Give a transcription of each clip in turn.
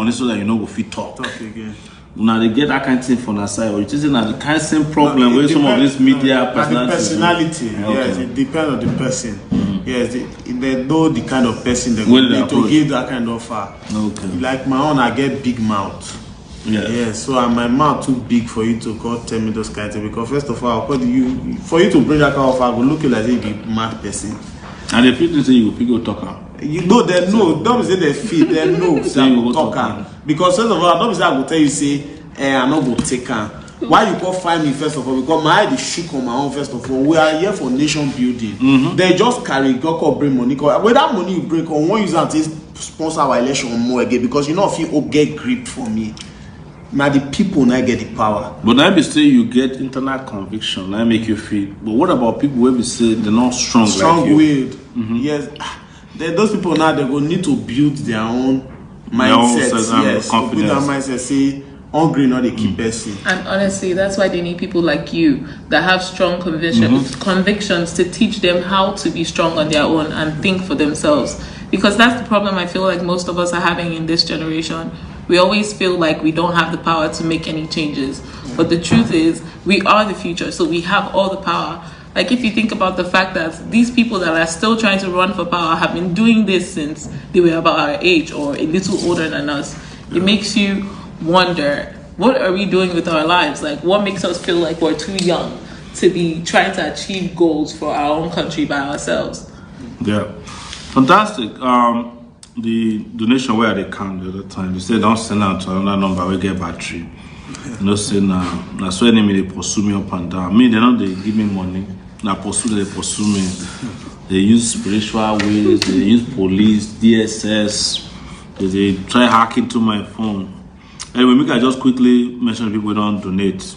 money so that you know go fit talk. Talk again. Now they get that kind of thing from the side, or it isn't the kind of same problem with some of this media personality. Yes, it depends on the person. Yes, they know the kind of person they need to give that kind of offer. Okay. Like my own, I get big mouth. Yeah. So my mouth too big for you to go tell me those kind of things. Because first of all, for you to bring that kind of offer, I will look like a big mad person. And if you say you go talker. You know they know. Don't say they feel they know. Say I go talker. Because first of all, don't say I go tell you say I'm not go take her. Why you go find me first of all? Because my head is shook on my own first of all. We are here for nation building. They just carry go bring money. With that money you bring on, one use and sponsor our election more again. Because you know if you get grip for me. Now the people now get the power. But now be say you get internal conviction, now make you feel. But what about people where we say they're not strong like you? Willed. Yes. Those people now they will need to build their own mindset. Yes. Confidence. Build their mindset. Say hungry not they keep person. And honestly, that's why they need people like you that have strong convictions to teach them how to be strong on their own and think for themselves. Because that's the problem I feel like most of us are having in this generation. We always feel like we don't have the power to make any changes. But the truth is, we are the future, so we have all the power. Like if you think about the fact that these people that are still trying to run for power have been doing this since they were about our age or a little older than us, it makes you wonder, what are we doing with our lives? Like what makes us feel like we're too young to be trying to achieve goals for our own country by ourselves? Yeah, fantastic. The donation where they count the other time, they say don't send out to another number, we get battery. You know, say now, that's why they pursue me up and down. Me, they don't they give me money. Now they pursue me. They use spiritual ways, they use police, DSS, they try hacking to my phone. Anyway, make I just quickly mention people who don't donate.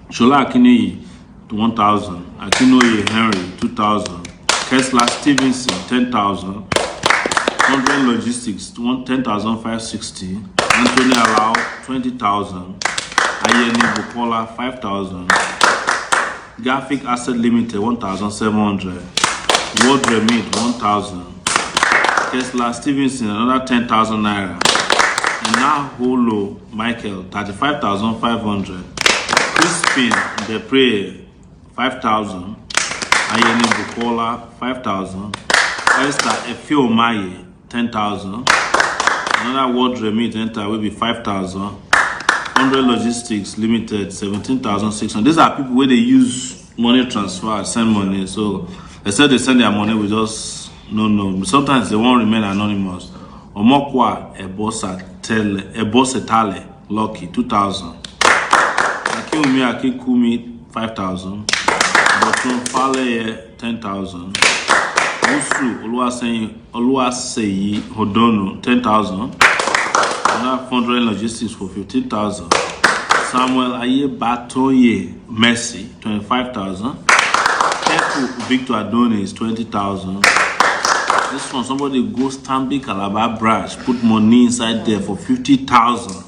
Shola Akineyi, 1,000. Akinoye Henry, 2,000. Kessler Stevenson, 10,000. 100 Logistics, 10,560. Anthony Allow, 20,000. Ayeni Bukola, 5,000. Graphic Asset Limited, 1,700. World Remit, 1,000. Kessler Stevenson, another 10,000 naira. And now Holo Michael, 35,500. Crispin Depre, 5,000. Ayeni Bukola, 5,000. Esther Efiomaye, 10,000. Another World Remit enter will be 5,000. 100 Logistics Limited, 17,600. These are people where they use money transfer, send money. So they said they send their money, we just no. Sometimes they won't remain anonymous. Omokwa Ebosetale Lucky, 2,000. Akiumi Akikumi, 5,000. Botun Faleye, 10,000. Usu Oluwaseyi Hodono, 10,000. Another 400 Logistics for 15,000. Samuel Ayebatoye Messi, 25,000. Tepu Victor Adonis, 20,000. This one, somebody go Stanbic Calabar branch, put money inside there for 50,000.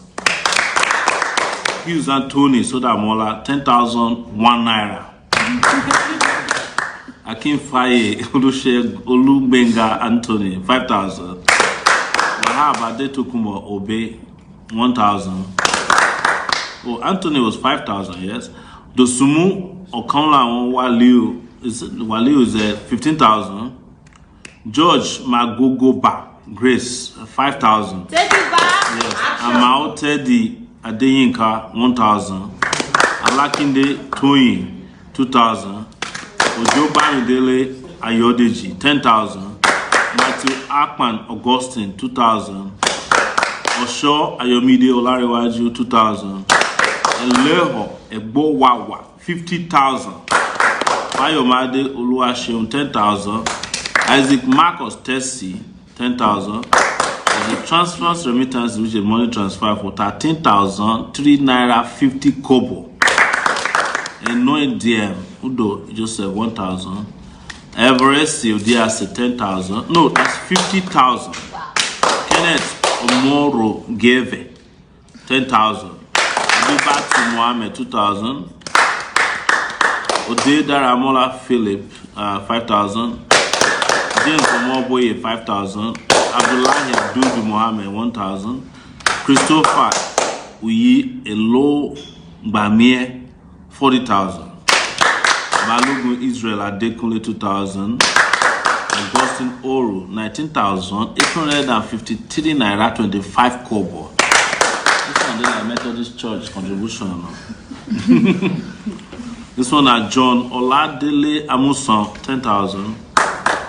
Hughes Anthony Sodamola, 10,001 naira. Akin Faye Olubenga Anthony, 5,000. Wahab Adetokunbo Obe, 1,000. Oh, Anthony was 5,000, yes. Dosumu Okamla Waliu is 15,000. George Magogoba Grace, 5,000. Take it back. Yes. Amao Teddy Adeyinka, 1,000. Alakinde Toyin, 2,000. Ojo Bamidele Ayodeji, 10,000. Matthew Akpan Augustine, 2,000. Osho Ayomide Olariwaju, 2,000. Eleho Egbowawa, 50,000. Ayomade Oluwaseun, 10,000. Isaac Marcus Tessie, 10,000. The transfers remittance which is money transfer for 13,003 naira 50 kobo. And no DM Udo Joseph 1,000. Everest Sildia 10,000. No, that's 50,000. Kenneth Omoro Geve 10,000. Abibatu Mohammed 2,000. Odeda Ramola Philip 5,000. James Omoboye 5,000. Abdullahi Abdul Mohammed 1,000. Christopher Uyi Elo Bamie 40,000. Balogun Israel Adekunle 2,000. Augustine Oru 19,853 naira 25 kobo. This one then I Methodist Church contribution. This one at John Oladele Amusan 10,000.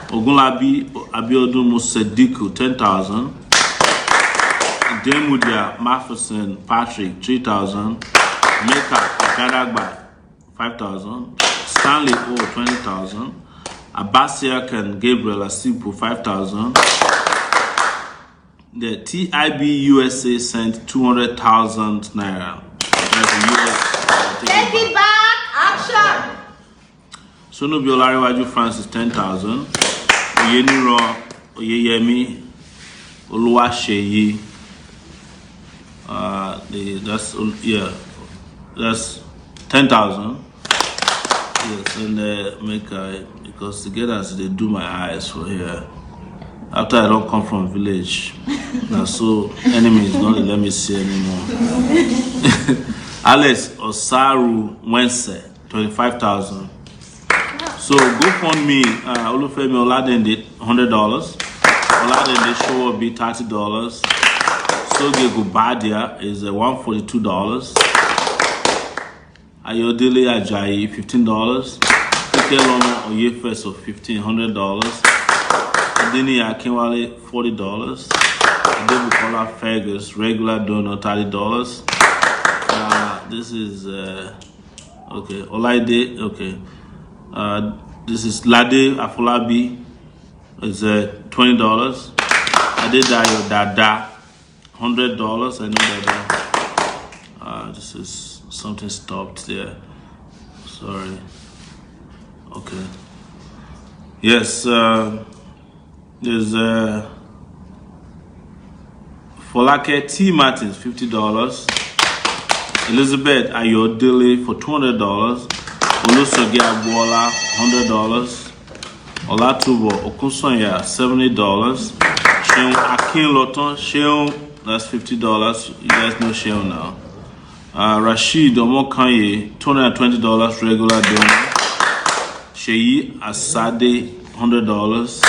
Ogunlabi Abiodun Musediku 10,000. Demudia Matheson Patrick 3,000. Meka Gadagba 5,000. Stanley O 20,000. Abasiak and Gabriel Asipu 5,000. The TIB USA sent 200,000 naira. Take it back, action. Sonobi Olariwaju Francis 10,000. Oyeniro Oyeyemi Oluwaseyi. That's 10,000. Yes, and make because together as they do my eyes for here. After I don't come from village, now so enemies don't let me see anymore. Alex Osaru Wense 25,000. So GoFundMe, Olufemi Oladende $100. Oladende show will be $30. Soge Gubadia is $142. Ayodele Ajayi $15. Ikeloma Oyefes of $1,500. Adini Akinwale $40. Adebukola Fergus regular donor $30. This is okay. Olaide okay. This is Lade Afolabi is $20. Adedayo Dada $100. I know that this is something stopped there. Sorry. Okay. Yes. There's Folake T Martins $50. Elizabeth Ayodele for $200. Olusoge Abuola $100. Olatubo Okusonya $70. Sheon Akinloton Sheon that's $50. You guys know Sheon now. Rashid Omokanye $220 regular donor. Sheyi Asade $100.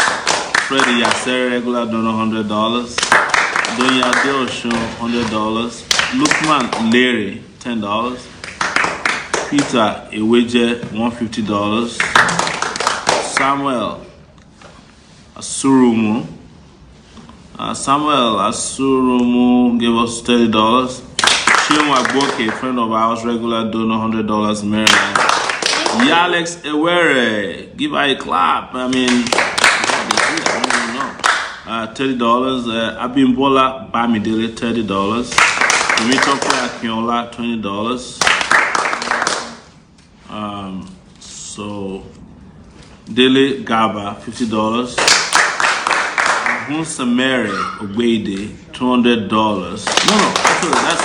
Freddy Yasser regular donor $100. Donya Deosho $100. Lukman Larry $10. Peter Eweje $150. Samuel Asurumu gave us $30. Shion Agboke, friend of ours, regular donor $100 Maryland. Yalex Ewere, give her a clap. I mean, $30. Abimbola Bamidele $30. Dimitope Akinola $20. So Dele Gaba $50. Hunsamere Obede $200. No, actually that's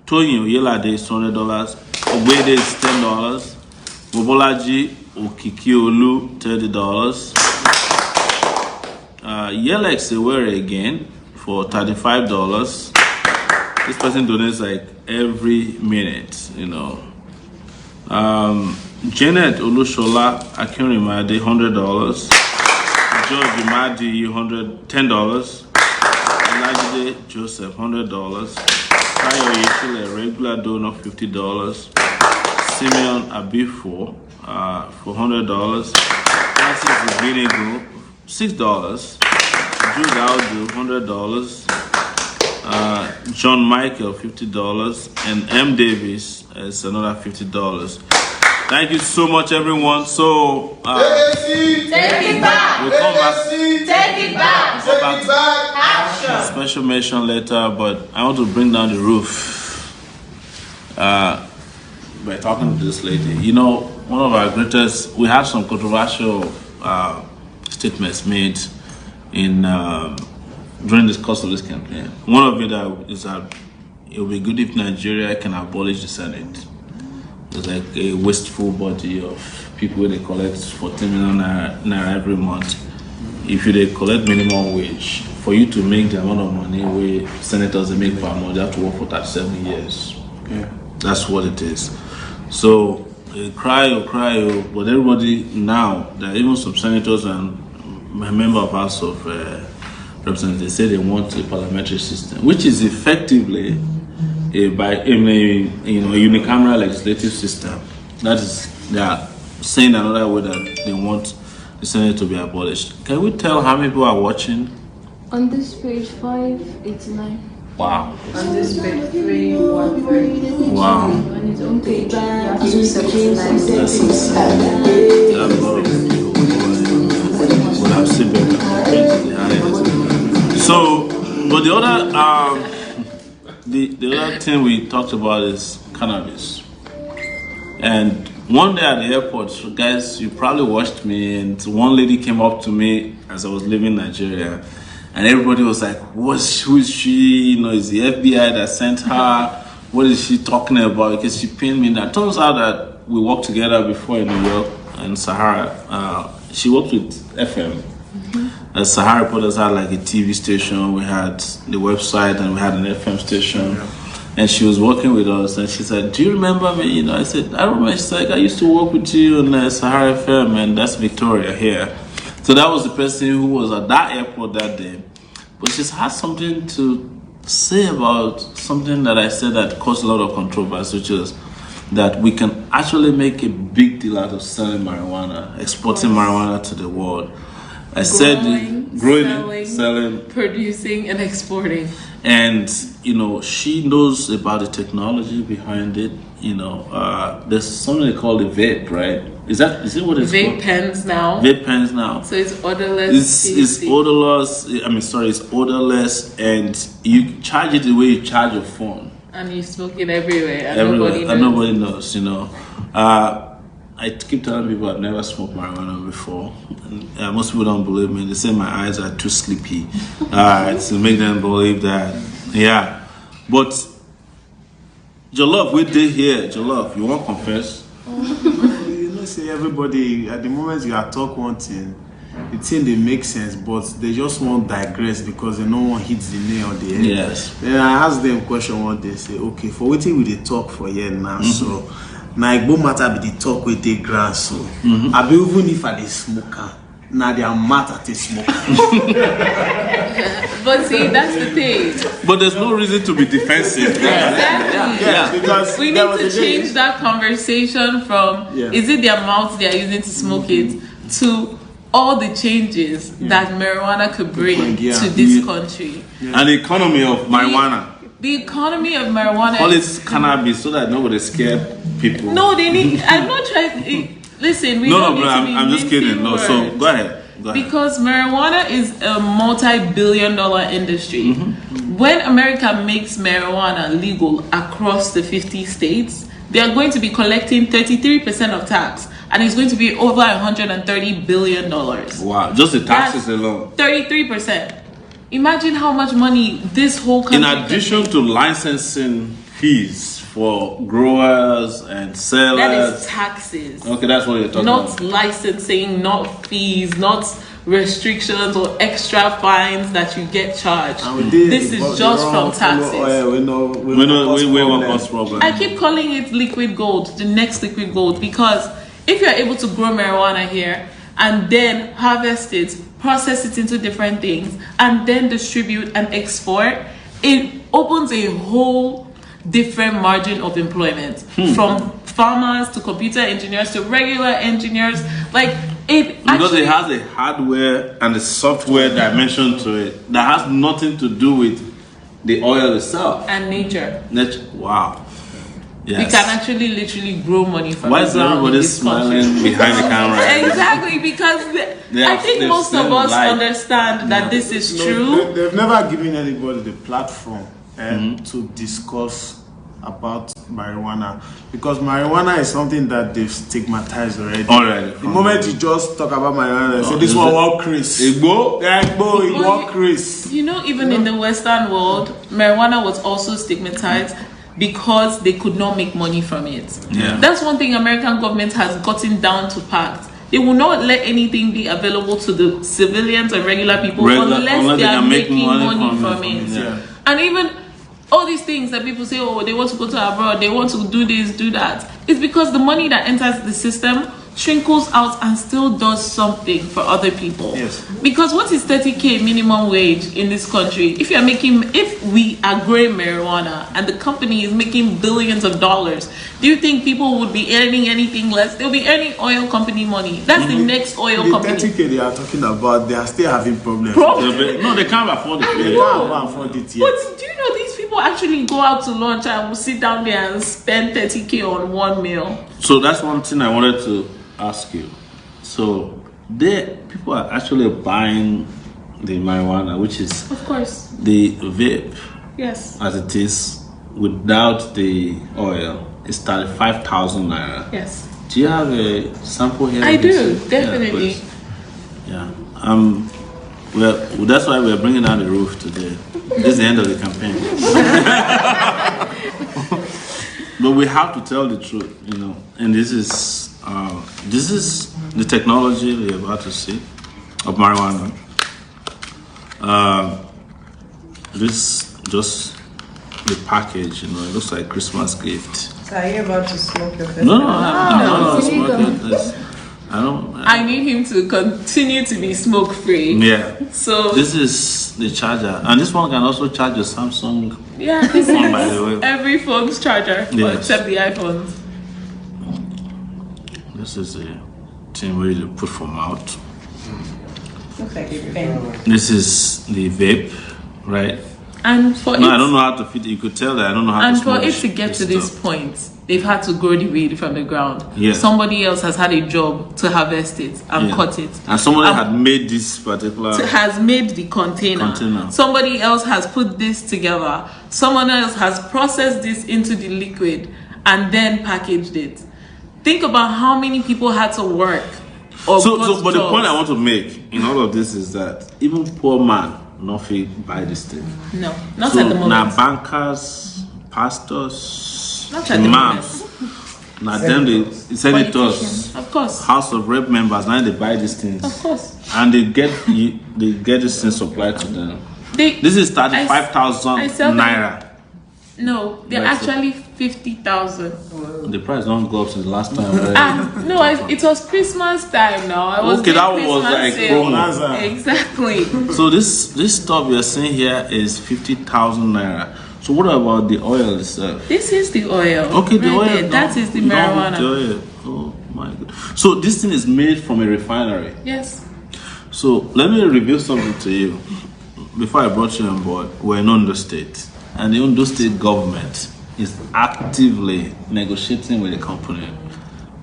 Tonyo Yelade is $200. Obede is $10. Bobolaji Okikiolu $30. Yelex Ewere again for $35. This person donates like every minute, you know. Janet Olushola Akinrimade $100. George Imadi $10. Elajide Joseph $100. Tayo Yeshile regular donor $50. Simeon Abifo for $100. Francis Vinigo $6. Jude Aldo $100. John Michael $50. And M Davis is another $50. Thank you so much, everyone. So Take it back. we'll come back. Take it back. Take it back. Action. Special mention later, but I want to bring down the roof by talking to this lady. You know, one of our greatest, we have some controversial statements made in during this course of this campaign. One of it is that it would be good if Nigeria can abolish the Senate. There's like a wasteful body of people they collect 14 million naira every month. If you they collect minimum wage for you to make the amount of money where senators they make per month, they have to work for 37 years. Yeah. That's what it is. So cry, but everybody now, there are even some senators and a member of House of Representatives, they say they want a parliamentary system, which is effectively a unicameral legislative system. That is, they are saying another way that they want the Senate to be abolished. Can we tell how many people are watching? On this page 589. Wow. On this page 313. Wow. On his own page, 279. That's insane. There are a lot of people who would have seen better. So, but the other the other thing we talked about is cannabis. And one day at the airport, so guys, you probably watched me, and one lady came up to me as I was leaving Nigeria, and everybody was like, who is she? Is the FBI that sent her? What is she talking about? Because she pinned me. That turns out that we worked together before in New York and Sahara. She worked with FM. As Sahara Reporters had like a TV station, we had the website, and we had an FM station. And she was working with us, and she said, "Do you remember me?" I said, "I remember." She's like, "I used to work with you on Sahara FM, and that's Victoria here." So that was the person who was at that airport that day. But she's had something to say about something that I said that caused a lot of controversy, which is that we can actually make a big deal out of selling marijuana, exporting marijuana to the world. I said growing, selling, producing, and exporting. And she knows about the technology behind it. There's something they call the vape, right? Is it what it's vape called? pens now. Vape pens now. So it's odorless. It's odorless. It's odorless, and you charge it the way you charge your phone. And you smoke it everywhere, and nobody knows. I keep telling people I've never smoked marijuana before. And, most people don't believe me. They say my eyes are too sleepy to make them believe that. Yeah. But Jollof, we did here. Jollof, you want to confess? Say everybody, at the moment you are talk one thing, the thing they make sense, but they just won't digress because they no one hits the nail on the head. Yes. Then I ask them question one day, say, okay, for waiting we dey talk for here now, so na igbo matter be the talk with the grass, so I be even if I dey smoker, na their matter to smoke. But see, that's the thing. But there's no reason to be defensive. Exactly. Yeah, because we need to change that conversation from is it their mouths they are using to smoke it to all the changes that marijuana could bring to this country. And the economy of marijuana. The economy of marijuana. Call it cannabis so that nobody scare people. No, they need. I'm not trying. Listen, we don't need to be I'm just kidding. No, so go ahead. Because marijuana is a multi-billion-dollar industry. When America makes marijuana legal across the 50 states, they are going to be collecting 33% of tax, and it's going to be over $130 billion. Wow, just the taxes alone. 33%. Imagine how much money this whole country. In addition to licensing fees for growers and sellers. That is taxes. Okay, that's what you're talking about. Not licensing, not fees, not restrictions or extra fines that you get charged. This is just from taxes. We won't cause problem. I keep calling it liquid gold, the next liquid gold, because if you're able to grow marijuana here and then harvest it, process it into different things, and then distribute and export, it opens a whole different margin of employment, from farmers to computer engineers to regular engineers. Like because it has a hardware and a software dimension to it that has nothing to do with the oil itself and nature. Wow. Yes. We can actually literally grow money from Why is everybody smiling behind the camera? Exactly, because I think most of us understand that this is true. They've never given anybody the platform to discuss about marijuana, because marijuana is something that they've stigmatized already. The moment you just talk about marijuana, they say this one walk Chris. Walk Chris. Even in the Western world, marijuana was also stigmatized because they could not make money from it. Yeah. That's one thing American government has gotten down to pact. They will not let anything be available to the civilians and regular people unless they are making money from it. Yeah. And even all these things that people say, oh, they want to go to abroad, they want to do this, do that. It's because the money that enters the system trickles out and still does something for other people. Yes. Because what is 30k minimum wage in this country? If we are growing marijuana and the company is making billions of dollars, do you think people would be earning anything less? They'll be earning oil company money. That's the next oil company. The 30k they are talking about, they are still having problems. No, they can't afford it. They can't afford it yet. But do you know these people actually go out to lunch and will sit down there and spend 30k on one meal? So that's one thing I wanted to ask you. So people are actually buying the marijuana, which is Of course. the vape, Yes. as it is, without the oil. It's 35,000 naira. Yes. Do you have a sample here? I do, Yeah, definitely. please. Yeah. Well, that's why we're bringing down the roof today. This is the end of the campaign. But we have to tell the truth, you know. And this is the technology we're about to see of marijuana. This just the package, you know. It looks like Christmas gift. So are you about to smoke your first? No, I'm it's illegal. smoking this. I need him to continue to be smoke free. Yeah. So This is the charger, and this one can also charge your Samsung yeah, this phone, by the way. is every phone's charger, Yes. except the iPhones. This is the thing where you put for mouth. Looks like a pen. This is the vape, right? And for No, it, I don't know how to fit it. You could tell that I don't know how and to for smoke it to get to this stuff. point, they've had to grow the weed from the ground. Yeah. Somebody else has had a job to harvest it and Yeah. cut it. And somebody had made this particular. Has made the container. Somebody else has put this together. Someone else has processed this into the liquid and then packaged it. Think about how many people had to work. Or got But the point I jobs. want to make in all of this is that even poor man not fit buy this thing. No, not So at the moment. now bankers, pastors, Not at the imams, now them the senators, Politicians, of course, House of Rep members, now they buy these things. of course. And they get this thing supplied to them. They, This is I 35,000 sell them- naira. No, they're Right, so- actually 50,000. The price don't go up since last time. Right? No, it was Christmas time now. I was Okay, doing that was Christmas like sale. promo. Exactly. So this stuff you're seeing here is 50,000 naira. So what about the oil itself? This is the oil. Okay, the right oil. there. no, That is the you don't have marijuana. the oil. Oh my god. So this thing is made from a refinery. Yes. So let me reveal something to you. Before I brought you on board, we're in Ondo State, and the Ondo State government is actively negotiating with the company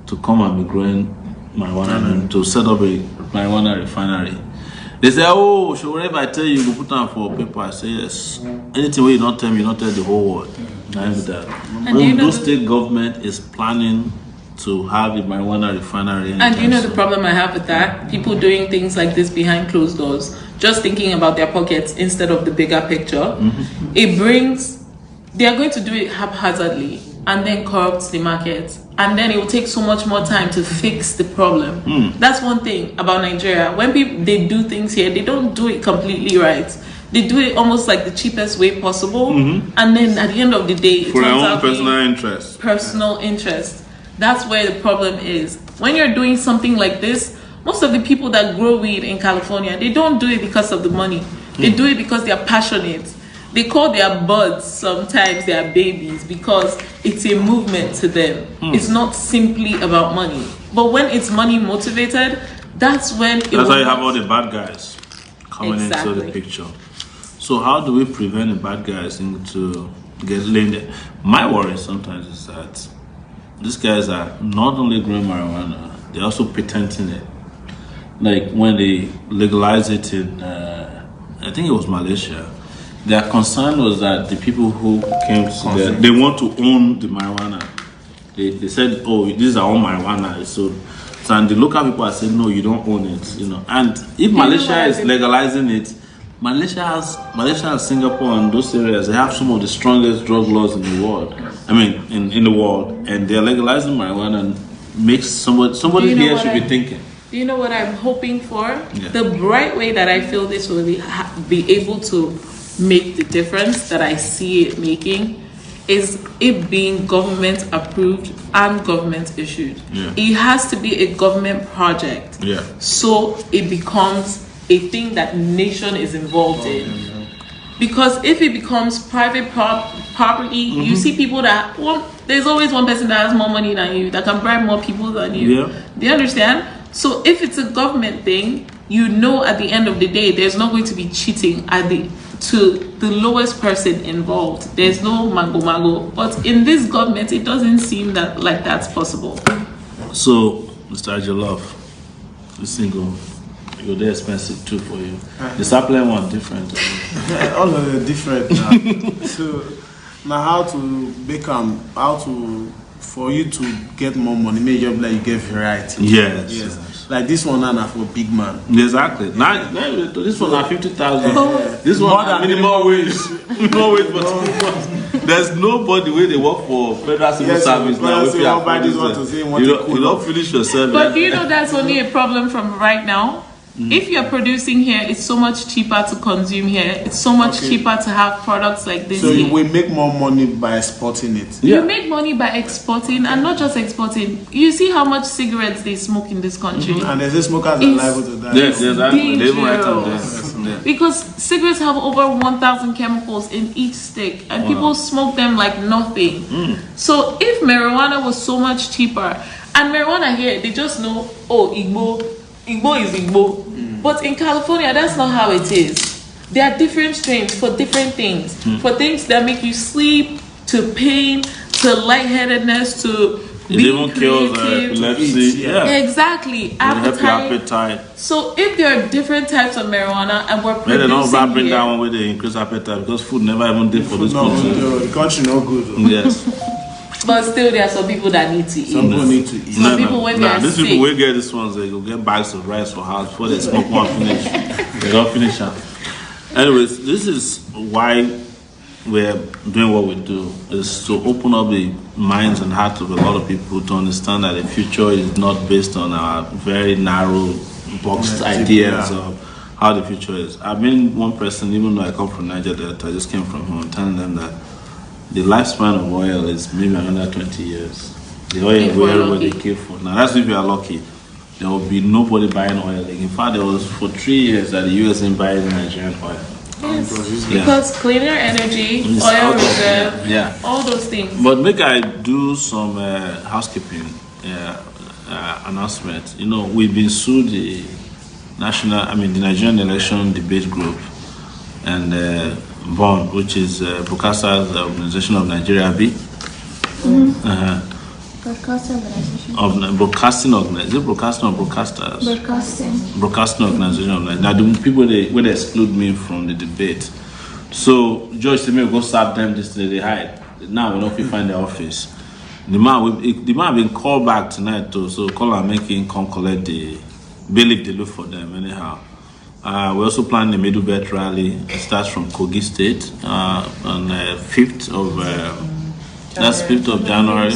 to come and be growing marijuana and to set up a marijuana refinery. They say, oh, so whatever I tell you, you go put down for paper. I say, yes. Anything where you not tell me, you not tell the whole world. I do that. And you know Ondo the- State government is planning to have a marijuana refinery. And you know the soon. problem I have with that? People doing things like this behind closed doors, just thinking about their pockets instead of the bigger picture. They are going to do it haphazardly and then corrupt the market. And then it will take so much more time to fix the problem. That's one thing about Nigeria. When they do things here, they don't do it completely right. They do it almost like the cheapest way possible. And then at the end of the day, it For their turns own out being personal interest. personal interest. That's where the problem is. When you're doing something like this, most of the people that grow weed in California, they don't do it because of the money. They do it because they are passionate. They call their buds sometimes their babies because it's a movement to them. It's not simply about money. But when it's money motivated, that's when it That's why you will have not- all the bad guys coming into the Exactly. picture. So how do we prevent the bad guys into getting there? My worry sometimes is that these guys are not only growing marijuana, they're also patenting it. Like when they legalized it in, I think it was Malaysia, their concern was that the people who came to there, they want to own the marijuana. They said, oh, this is our own marijuana. So and the local people are saying, no, you don't own it. You know, and if Malaysia is legalizing it, Malaysia and Singapore and those areas, they have some of the strongest drug laws in the world. I mean, in the world, and they're legalizing marijuana and makes somebody You know here what should I- be thinking. Do you know what I'm hoping for? Yeah. The bright way that I feel this will be able to make the difference that I see it making is it being government approved and government issued. Yeah. It has to be a government project. Yeah. So it becomes a thing that nation is involved in. Because if it becomes private property, you see people that there's always one person that has more money than you, that can bribe more people than you. Yeah. Do you understand? So if it's a government thing, you know at the end of the day, there's not going to be cheating to the lowest person involved. There's no mango. But in this government, it doesn't seem like that's possible. So, Mr. Ajolov, this single, they're expensive too for you. The supplement one different. All of them different now. So now how to make them, for you to get more money, make your like you get variety. Yes. Like this one now for big man. Exactly. Now this one at 50,000. This More one than at minimum wage. Minimum wage for 2 months. There's nobody where they work for federal civil service now. If you don't finish yourself. But do you know that's only a problem from right now? If you're producing here, it's so much cheaper to consume here. It's so much cheaper to have products like this. So here. you will make more money by exporting it. You make money by exporting, and not just exporting. You see how much cigarettes they smoke in this country. And there's a smokers that are liable to die. Yes, exactly. They even write on Dangerous. this. Because cigarettes have over 1,000 chemicals in each stick, and people smoke them like nothing. So if marijuana was so much cheaper, and marijuana here, they just know, oh, Igbo is Igbo. But in California, that's not how it is. There are different strains for different things. For things that make you sleep, to pain, to lightheadedness, to It even kills epilepsy. Yeah. Exactly. Appetite. So if there are different types of marijuana and we're They don't producing bring here, that one where they increase appetite because food never even did for this country. The country not good. Yes. but still there are some people that need to eat. Some people need to eat. Some people when they are these sick. people will get this ones, they go get bags of rice for house before they smoke one finish. They don't finish them. Anyways, this is why we're doing what we do, is to open up the minds and hearts of a lot of people to understand that the future is not based on our very narrow boxed ideas of how the future is. I've been one person, even though I come from Niger Delta, I just came from home telling them that the lifespan of oil is maybe another 20 years. The oil where everybody came for. Now that's if you are lucky. There will be nobody buying oil. Like, in fact, there was for 3 years that the US didn't buy Nigerian oil. Yes, because cleaner energy, oil reserve, all those things. But make I do some housekeeping announcement. You know, we've been sued the the Nigerian Election Debate Group and BON, which is Broadcasters Organization of Nigeria B. Broadcasting organization. Broadcasting organization. Is it broadcasting or broadcasters? Broadcasting. Broadcasting organization of Nigeria. Now the people they exclude me from the debate. So George said me go start them this day, they hide. Now we know if you find the office. The man been called back tonight too, so call and make him come collect the bailiff they look for them anyhow. We also plan the middle belt rally. It starts from Kogi State on 5th of that's 5th of January.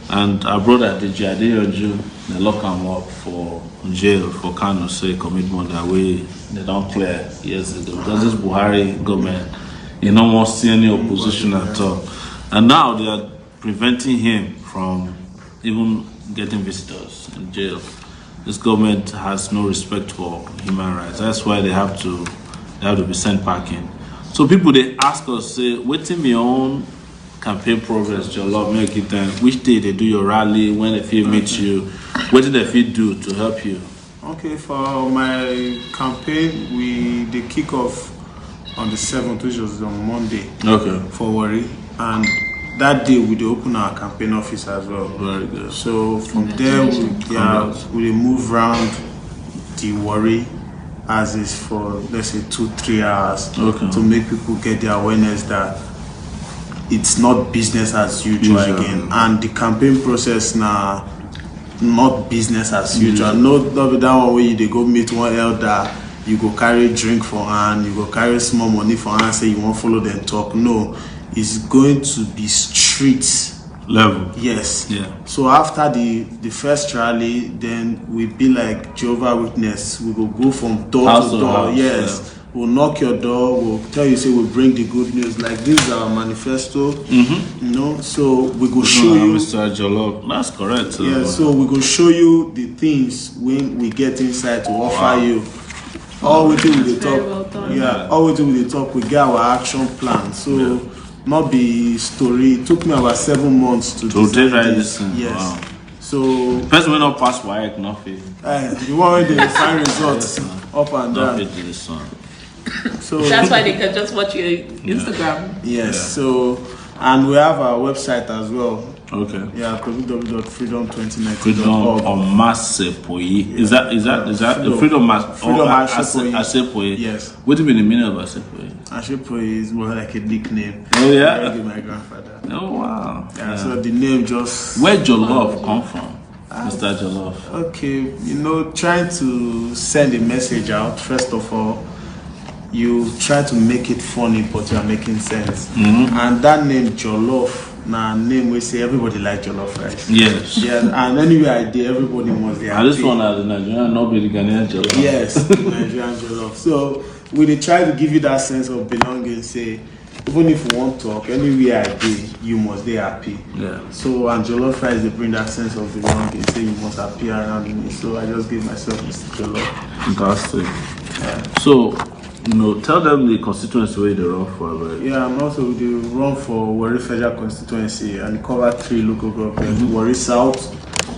And our brother DJ Adeyoju, they lock him up for jail for Kano say commitment that they don't clear years ago. Because this Buhari government, you don't want to see any opposition at all. And now they are preventing him from even getting visitors in jail. This government has no respect for human rights. That's why they have to be sent packing. So people they ask us, say, waiting me on campaign progress, your love, make it time. Which day they do your rally, when they feel meet you, what did they feel do to help you? Okay, for my campaign, they kick off on the 7th, which was on Monday. Okay. For Warri, and that day we open our campaign office as well. Very good. So from there we move around the Warri as is for let's say 2-3 hours to make people get the awareness that it's not business as usual again, and the campaign process now not business as usual. No, that one where they go meet one elder, you go carry drink for hand, you go carry small money for hand, say you won't follow them talk. No, it's going to be street level. Yes. Yeah. So after the first rally, then we be like Jehovah Witness. We will go from door House to to door. house, Yes. yeah. We'll knock your door. We'll tell you, say we'll bring the good news. Like this is our manifesto. You know. So we go show you. Mr. Jollof. That's correct. Yeah. So we go show you the things when we get inside to offer you. All we do with the Very talk. well done. Yeah. All we do with the talk, we get our action plan. So. Not be story. It took me about 7 months to design this thing. Yes. Wow. So Person will not pass WAEC, nothing. you want the final results up and down. Nothing to the sun. So That's why they can just watch your Instagram. yes. So and we have our website as well. Okay. Yeah, www.freedom2019.org. Freedom on Masepoyi. Is that Freedom Asepoyi? Yes. What do you mean the meaning of Asepoyi? Ashepoyi is more like a nickname. Oh yeah. I gave my grandfather. Oh wow. Yeah. So the name just. Where Jollof come from, Mr. Jollof? Okay, trying to send a message out. First of all, you try to make it funny, but you are making sense. And that name Jollof, now name we say everybody like jollof rice. Yes. Yeah, and anywhere I did, everybody was there. And this one as a Nigerian, nobody Ghanaian Jollof. Yes, Nigerian jollof. So we dey try to give you that sense of belonging. Say, even if you won't talk, anywhere I did, you must be happy. Yeah. So and jollof rice they bring that sense of belonging. Say you must appear around me. So I just give myself Mr. Jollof. Fantastic. So, tell them the constituency where they run for. Right? Yeah, I'm also with the run for Warri Federal Constituency and cover 3 local governments: Warri South,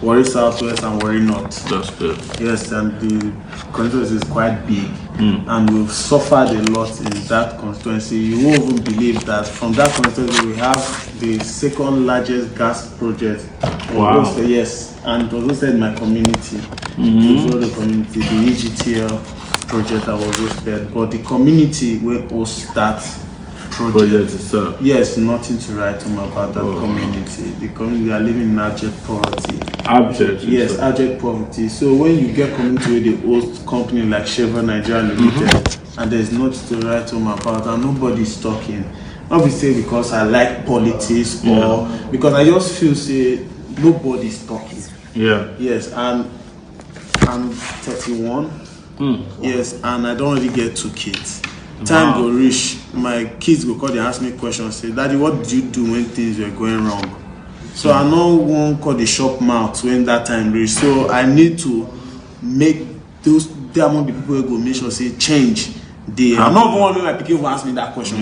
Warri Southwest, and Warri North. That's good. Yes, and the constituency is quite big, and we've suffered a lot in that constituency. You won't even believe that from that constituency we have the 2nd largest gas project. Wow. Yes, and it was also in my community. It was the community, the EGTL project that was hosted, but the community will host that project itself. Yes, nothing to write home about that community. The community are living in abject poverty. Abject? Yes, abject poverty. So when you get community with the host company like Chevron Nigeria Limited, and there's nothing to write home about, and nobody's talking. Not be say because I like politics or because I just feel say nobody's talking. Yeah. Yes, and I'm 31. Yes, and I don't really get 2 kids. Time go reach, my kids go call, they ask me questions, say, Daddy, what did you do when things were going wrong? So I know one call the shop mouth when that time reach. So I need to make those among the people who go make sure say change. I'm not one of my people who ask me that question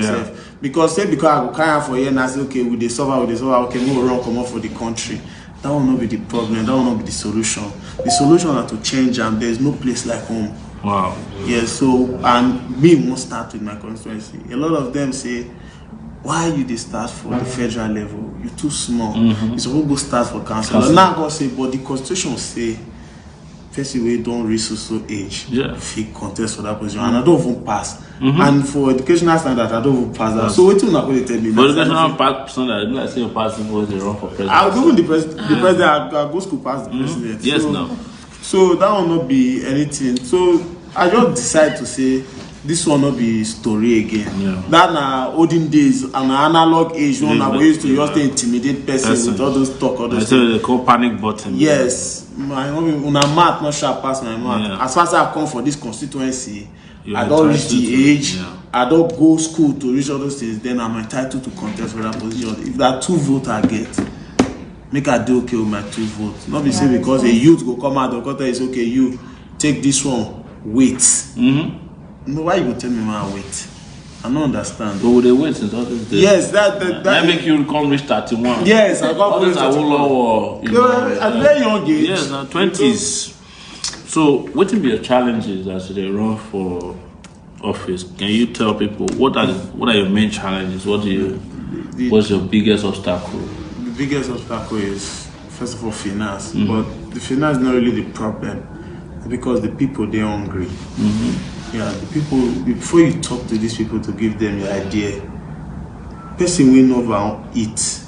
because I go carry out for here and I say, okay, with the server, okay, we will run come up for the country. That will not be the problem, that will not be the solution. The solution is to change, and there's no place like home. Wow. Yes, so, and me won't start with my constituency. A lot of them say, why you they start for the federal level? You're too small. You supposed to go start for council. Now God say, but the constitution say, first way don't reach so age. Yeah. If you contest for that position, and I don't even pass. And for educational standard, I don't even pass that. So what you not going to tell me? But educational standard, like say you pass before they run for president. I'll go with the president. I'll go school past the president. Yes, so, no. So that will not be anything. So I just decide to say this will not be story again. Yeah. That na olden days, an analog age, when we used to just intimidate person with all those talk, all those things. They call panic button. Yes, my una math not sharp pass my math. Yeah. As far as I come for this constituency, You're I don't reach entitled the to- age. yeah. I don't go school to reach all those things. Then I'm entitled to contest for that position. If that 2 votes I get, make I do okay with my 2 votes. Not be say because a youth go come out, the quarter is okay. You take this one, wait. No, why you go tell me man wait? I don't understand. But would they wait since all this day? Yes, that make you come reach 31. Yes, I got All this are low. at very young age. Yes, now 20s. So, what will be your challenges as they run for office? Can you tell people what are your main challenges? What's your biggest obstacle? The biggest obstacle is first of all finance, but the finance is not really the problem because the people they're hungry. Yeah, the people before you talk to these people to give them your idea, person will never eat.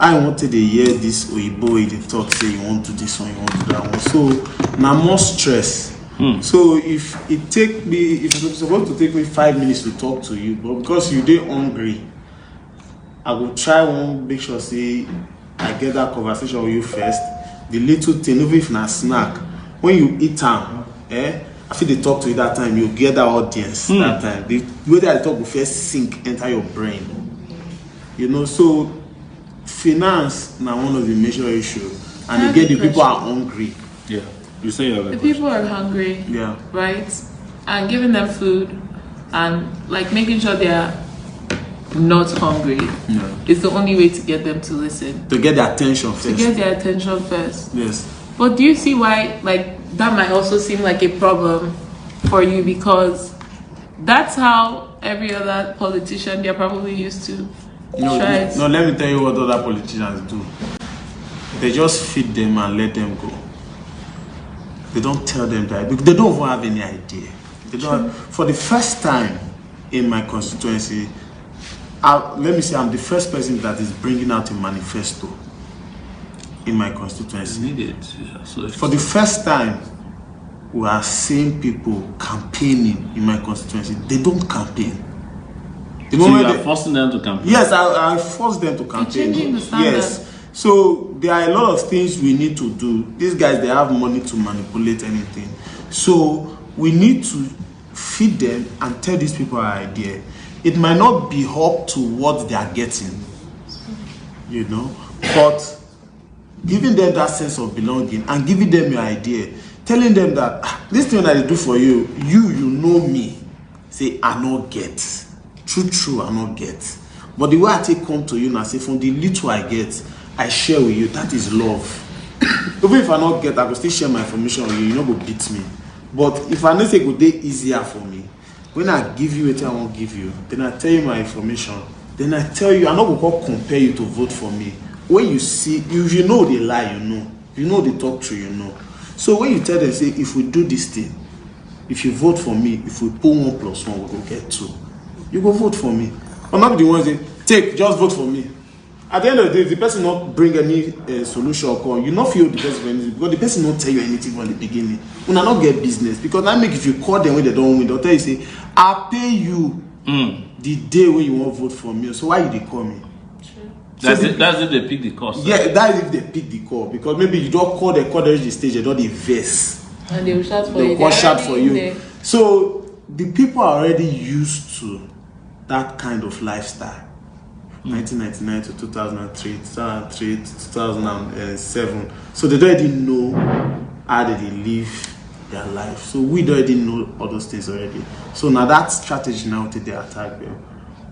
I wanted to hear this Oyibo they talk say you want to do this one, you want to do that one. So now more stress. So if it's supposed to take me 5 minutes to talk to you, but because you dey hungry, I will try one make sure say I I get that conversation with you first. The little thing, even if na snack, when you eat them, I feel they talk to you that time, you get that audience that time. The way that I talk will first sink, enter your brain. You know, so finance now one of the major issues. And again, the people are hungry. Yeah. You say you have the people are hungry. Yeah. Right? And giving them food and like making sure they are not hungry is the only way to get them to listen. To get their attention first. To get their attention first. Yes. But do you see why like that might also seem like a problem for you, because that's how every other politician they're probably used to. No, let me tell you what other politicians do. They just feed them and let them go. They don't tell them that because they don't even have any idea. They don't. For the first time in my constituency, let me say I'm the first person that is bringing out a manifesto in my constituency. Needed. Yeah, so for the first time, we are seeing people campaigning in my constituency. They don't campaign. The so moment you are forcing them to campaign? Yes, I force them to campaign. Changing the standard. Yes. So there are a lot of things we need to do. These guys, they have money to manipulate anything. So we need to feed them and tell these people our idea. It might not be up to what they are getting, you know, but giving them that sense of belonging and giving them your idea, telling them that this thing that I do for you, you know me. Say, I not get. True, I not get. But the way I take come to you and say, from the little I get, I share with you. That is love. Even if I not get, I will still share my information with you. You not go beat me. But if I know say good day easier for me, when I give you what I won't give you, then I tell you my information. Then I tell you, I'm not going to compare you to vote for me. When you see, you know they lie, you know. You know they talk true, you know. So when you tell them, say, if we do this thing, if you vote for me, if we put 1 + 1, we will get 2. You go vote for me. I'm not the ones that just vote for me. At the end of the day, the person not bring any solution or call, you not feel the person for anything because the person not tell you anything from the beginning. You not get business because that make if you call them when they don't win, they'll tell you say, I'll pay you the day when you won't vote for me. So why you they call me? That's if they pick the course. Yeah, that's if they pick the call because maybe you don't call they reach the stage, they don't invest. And they will shout for you. They'll shout for you. So the people are already used to that kind of lifestyle. 1999 to 2003, 2003 to 2007. So they already know how they live their life. So we already know all those things already. So now that strategy now to they attack them.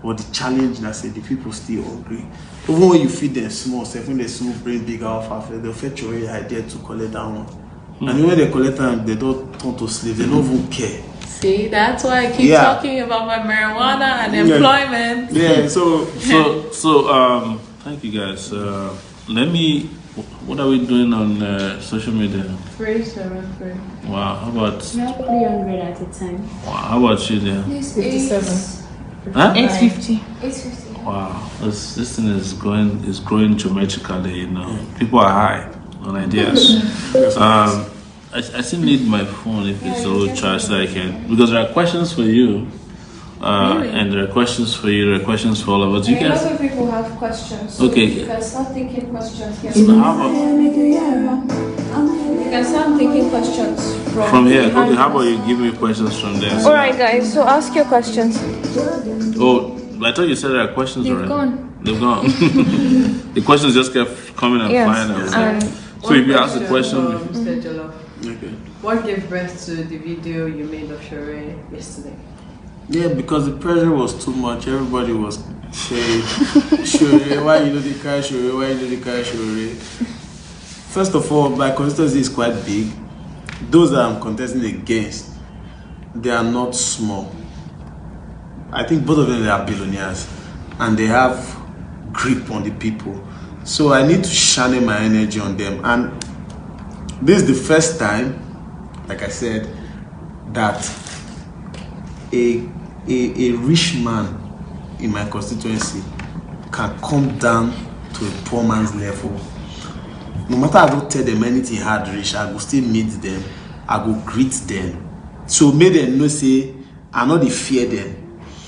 But the challenge that say the people still hungry. Even when you feed them small, when they small bring big alpha, they'll fetch your idea to collect that one. And when they collect them, they don't turn to slave, they don't even care. See, that's why I keep talking about my marijuana and employment. Yeah, so thank you guys. What are we doing on social media? 373. Wow, how about? We have 300 at a time. Wow, how about you there? 57. Huh? 850. 850. Wow, this thing is growing geometrically. You know, people are high on ideas. I still need my phone if it's a little charged so I can, because there are questions for you, Really? and there are questions for you, there are questions for all of us. You A lot guys, of people have questions. So Okay. You can start thinking questions here. so how about You can start thinking questions from here? Okay, how about you give me questions from there? So- Alright guys, so ask your questions. Oh, I thought you said there are questions They've already. gone. They've gone. The questions just kept coming and Yes. flying out. So if you ask the question, Mr. Jollof, okay. what gave birth to the video you made of Sowore yesterday? Yeah, because the pressure was too much. Everybody was saying, Sowore, why you know the car, Sowore, why you know the car, Sowore? First of all, my constituency is quite big. Those that I'm contesting against, they are not small. I think both of them they are billionaires and they have grip on the people. So I need to channel my energy on them. And this is the first time, like I said, that a rich man in my constituency can come down to a poor man's level. No matter I don't tell them anything hard rich, I will still meet them, I will greet them. So make them know say I know they fear them.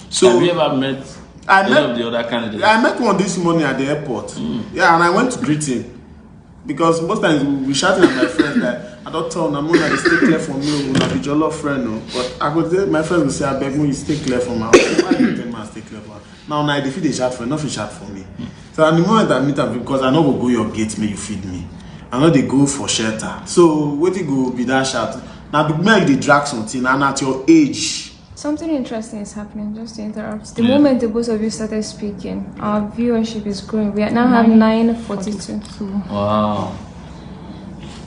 So have you ever met? I any met of the other candidates? I met one this morning at the airport. Yeah, and I went to greet him. Because most times we be shouting at my friends that I don't tell them that they stay clear from me, will be your love friend. No. But I go there, my friends will say, I beg you stay clear from me. Why do you tell me I stay clear from me? Now if they shout for nothing shout for me. So at the moment I meet them, because I know go your gate, may you feed me. I know they go for shelter. So what you go be that shout. Now the make they drag something and at your age. Something interesting is happening, just to interrupt. The moment the both of you started speaking, our viewership is growing. We now have 942. Wow.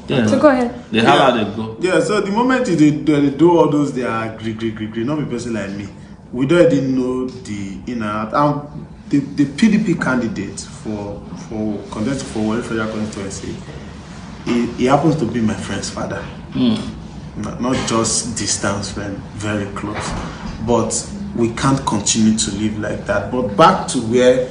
Yeah. So go ahead. They have how they go. Yeah, so the moment they do all those, they are agree, not a person like me. We don't even know the inner out. The PDP candidate for contesting for Warri Federal Constituency, he happens to be my friend's father. Not just distance friend, very close. But we can't continue to live like that. But back to where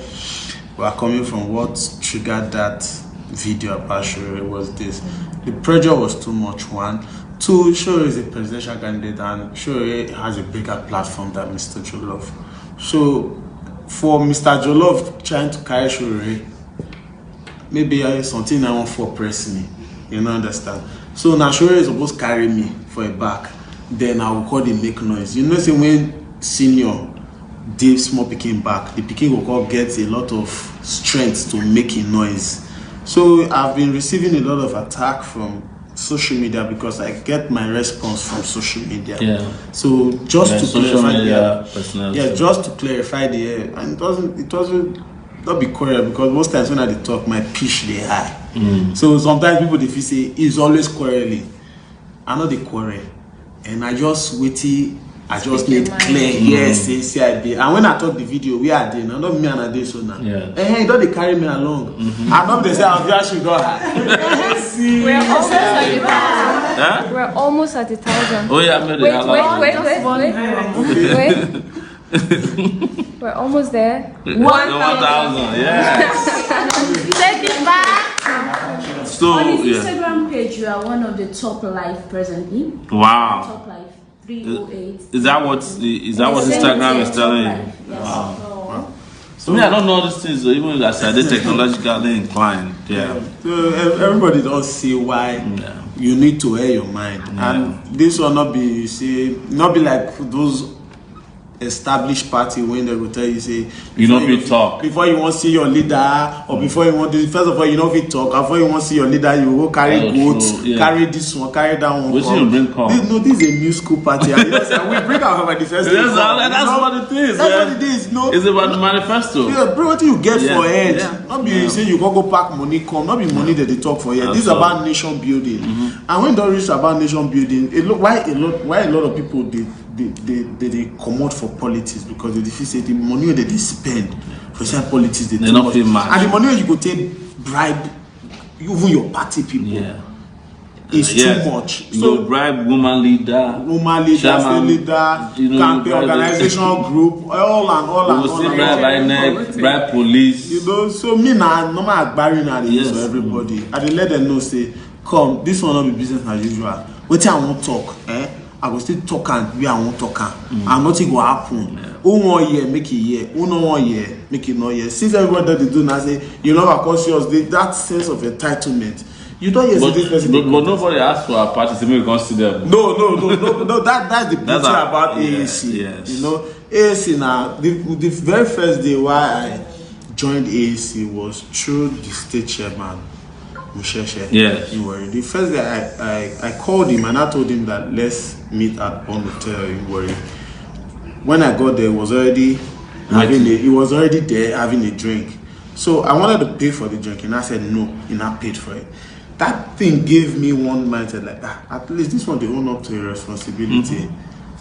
we are coming from, what triggered that video about Sowore was this. The pressure was too much, one. Two, Sowore is a presidential candidate and Sowore has a bigger platform than Mr. Jollof. So for Mr. Jollof trying to carry Sowore, maybe something I want for press me. You know, understand? So now Sowore is supposed to carry me for a back. Then I will call the make noise. You know, say when senior Dave small picking back, the picking will call gets a lot of strength to make a noise. So I've been receiving a lot of attack from social media because I get my response from social media. Yeah. So just to clarify just to clarify the air, and it doesn't not be quarrel because most times when I talk, my pitch they high. So sometimes people they feel say he's always quarreling. I know the quarrel, and I just waiting. I just need clear yes, say I did. And when I talk the video, we are there. Now not me and I did so now. Yeah. Hey, don't they carry me along? I know they say I'll actually go high. We're almost at 1,000. Oh yeah, I Wait. We're almost there. 1,000. Yes. Take it back. So On his Instagram page, you are one of the top live presently. Wow. Top live 308. Is that what Instagram is telling you? Yes. Wow. So I don't know these things, even as I did technologically inclined. Yeah. So everybody don't see why you need to air your mind, and this will not be not be like those established party when they will tell you say you don't be talk before you want to see your leader or before you want to first of all you don't be talk before you want to see your leader you go carry goats carry this one carry that one. What you bring this is a new school party and we bring our manifesto. That's what it is. That's what it is. No, it's about the manifesto. Yeah, bro, what do you get for it? Not be say you go pack money come, not be money that they talk for here. This is about nation building. And when don't reach about nation building, it look why a lot of people they come out for politics because they feel say the money that they spend for certain politics they not feel much. And the money you go take bribe even your party people is too much. So you bribe woman leader, state leader, campaign organization group, all. You will see bribe police. You know, so me now normal barring for everybody. I let them know say, come, this will not be business as usual. What I won't talk, I will still talk and we won't talk and nothing will happen. Who 1 year make a year, who no 1 year make it no year. Since everybody that they do now say you know conscious, that sense of entitlement. You don't hear this person. But nobody asked for our party to make consider. No. That's the beauty about AAC. Yes. You know, AAC now. The very first day why I joined AAC was through the state chairman. Yes. The first day I called him and I told him that let's meet at Bond Hotel in Warri. When I got there, he was already there having a drink. So I wanted to pay for the drink and I said no, he not paid for it. That thing gave me one mindset like at least this one they own up to a responsibility.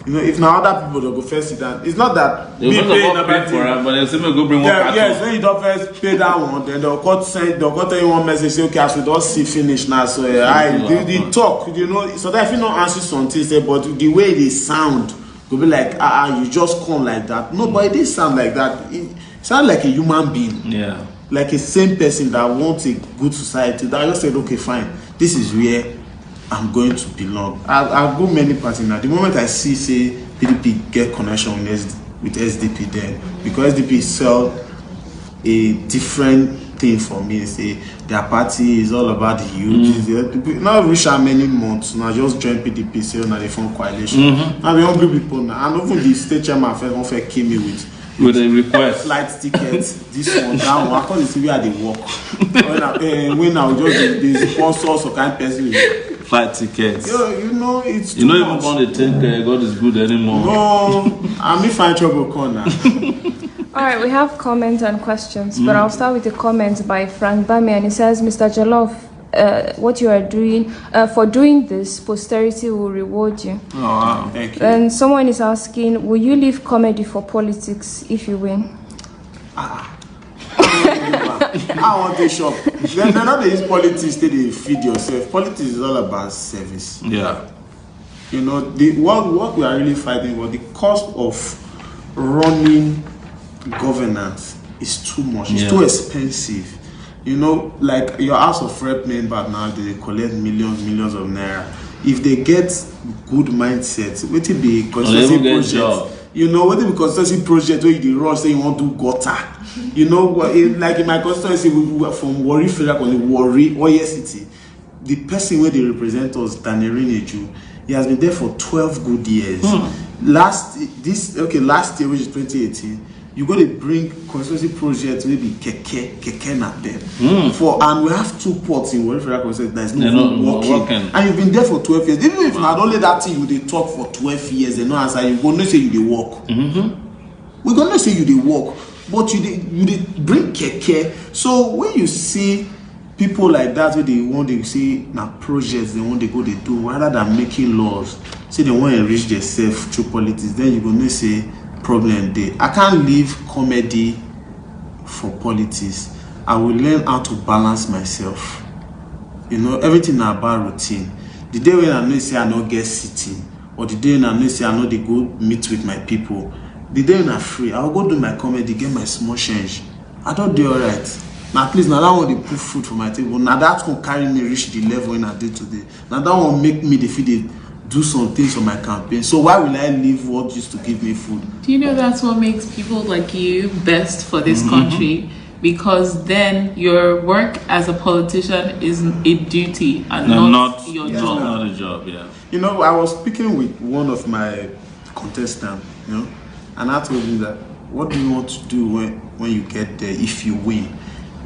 You know, if now other people don't go first sit down, it's not that they will pay for it, but they'll say go bring one carton. Yes, when you don't first pay that one, then they'll tell you one message, say, okay, as we don't see finish now, so they talk, you know, so that if you don't answer something, say, but the way they sound, will be like, you just come like that. No, but it didn't sound like that. It sound like a human being. Yeah. Like a same person that wants a good society. That I just said, okay, fine, this is where I'm going to belong. I'll go many parties now. The moment I see, say, PDP get connection with with SDP then, because SDP sell a different thing for me. Say their party is all about the youth. Not reach how many months now, just join PDP, say now they form coalition. Now we hungry people now, and even the state chairman first came me with a request, flight tickets, this one, that one. I call it see where they work. When I just the sponsors or kind person. Flight tickets. You know it's you know even when they think God is good anymore. No, I may find trouble corner. All right, we have comments and questions, but I'll start with a comment by Frank Bami, and he says, Mr. Jollof, what you are doing, for doing this, posterity will reward you. Oh, wow. Thank you. And someone is asking, will you leave comedy for politics if you win? I want to shop. They're not use politics to feed yourself. Politics is all about service. Yeah. You know, what we are really fighting for, the cost of running governance is too much. It's too expensive. You know, like your House of Rep member now, they collect millions of naira. If they get good mindset, what it be constituency project? You know, what it be constituency project where you rush say you want to do gutter? You know, like in my constituency, we from Warri Federal, Warri Oye City, the person where they represent us, Daniel Eju, he has been there for 12 good years. Last year, which is 2018. You got to bring constituency projects, maybe keke na them. And we have 2 ports in Warri Federal Constituency that is not working. And you've been there for 12 years. Even if not only that thing, you they talk for 12 years, they know answer. You go no say you they work. We gonna say you they work, but you they bring keke. So when you see people like that, where they want to see now projects, they want to go they do rather than making laws. Say they want to enrich themselves through politics. Then you gonna say. Problem day. I can't leave comedy for politics. I will learn how to balance myself. You know, everything about routine. The day when I know say I not get sitting, or the day when I know say I know they go meet with my people, the day when I'm free, I'll go do my comedy, get my small change. I don't do alright. Now please, now that one they put food for my table. Now that's gonna carry me reach the level when I did today. Now that one make me defeat do some things on my campaign. So why will I leave what used to give me food? Do you know that's what makes people like you best for this country? Because then your work as a politician is a duty and not your job. Not a job, yeah. You know, I was speaking with one of my contestants, you know, and I told him that, what do you want to do when you get there if you win?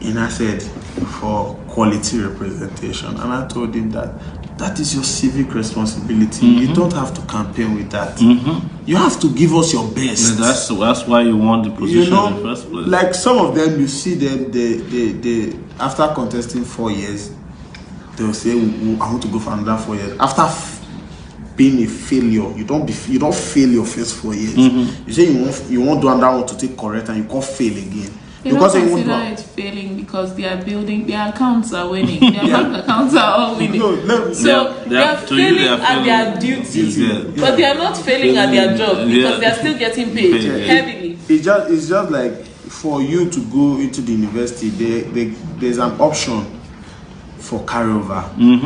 And I said, for quality representation. And I told him that is your civic responsibility. You don't have to campaign with that. You have to give us your best. That's why you want the position in the first place. Like some of them, you see them, they after contesting 4 years, they'll say, I want to go for another 4 years. After being a failure, you don't fail your first 4 years. You say you want to do another one to take correct, and you can't fail again. They don't consider it failing because they are building, their accounts are winning, their bank accounts are all winning. So they are failing at their duty, but they are not failing at their job because they are still getting paid heavily. It's just like for you to go into the university, there's an option for carryover,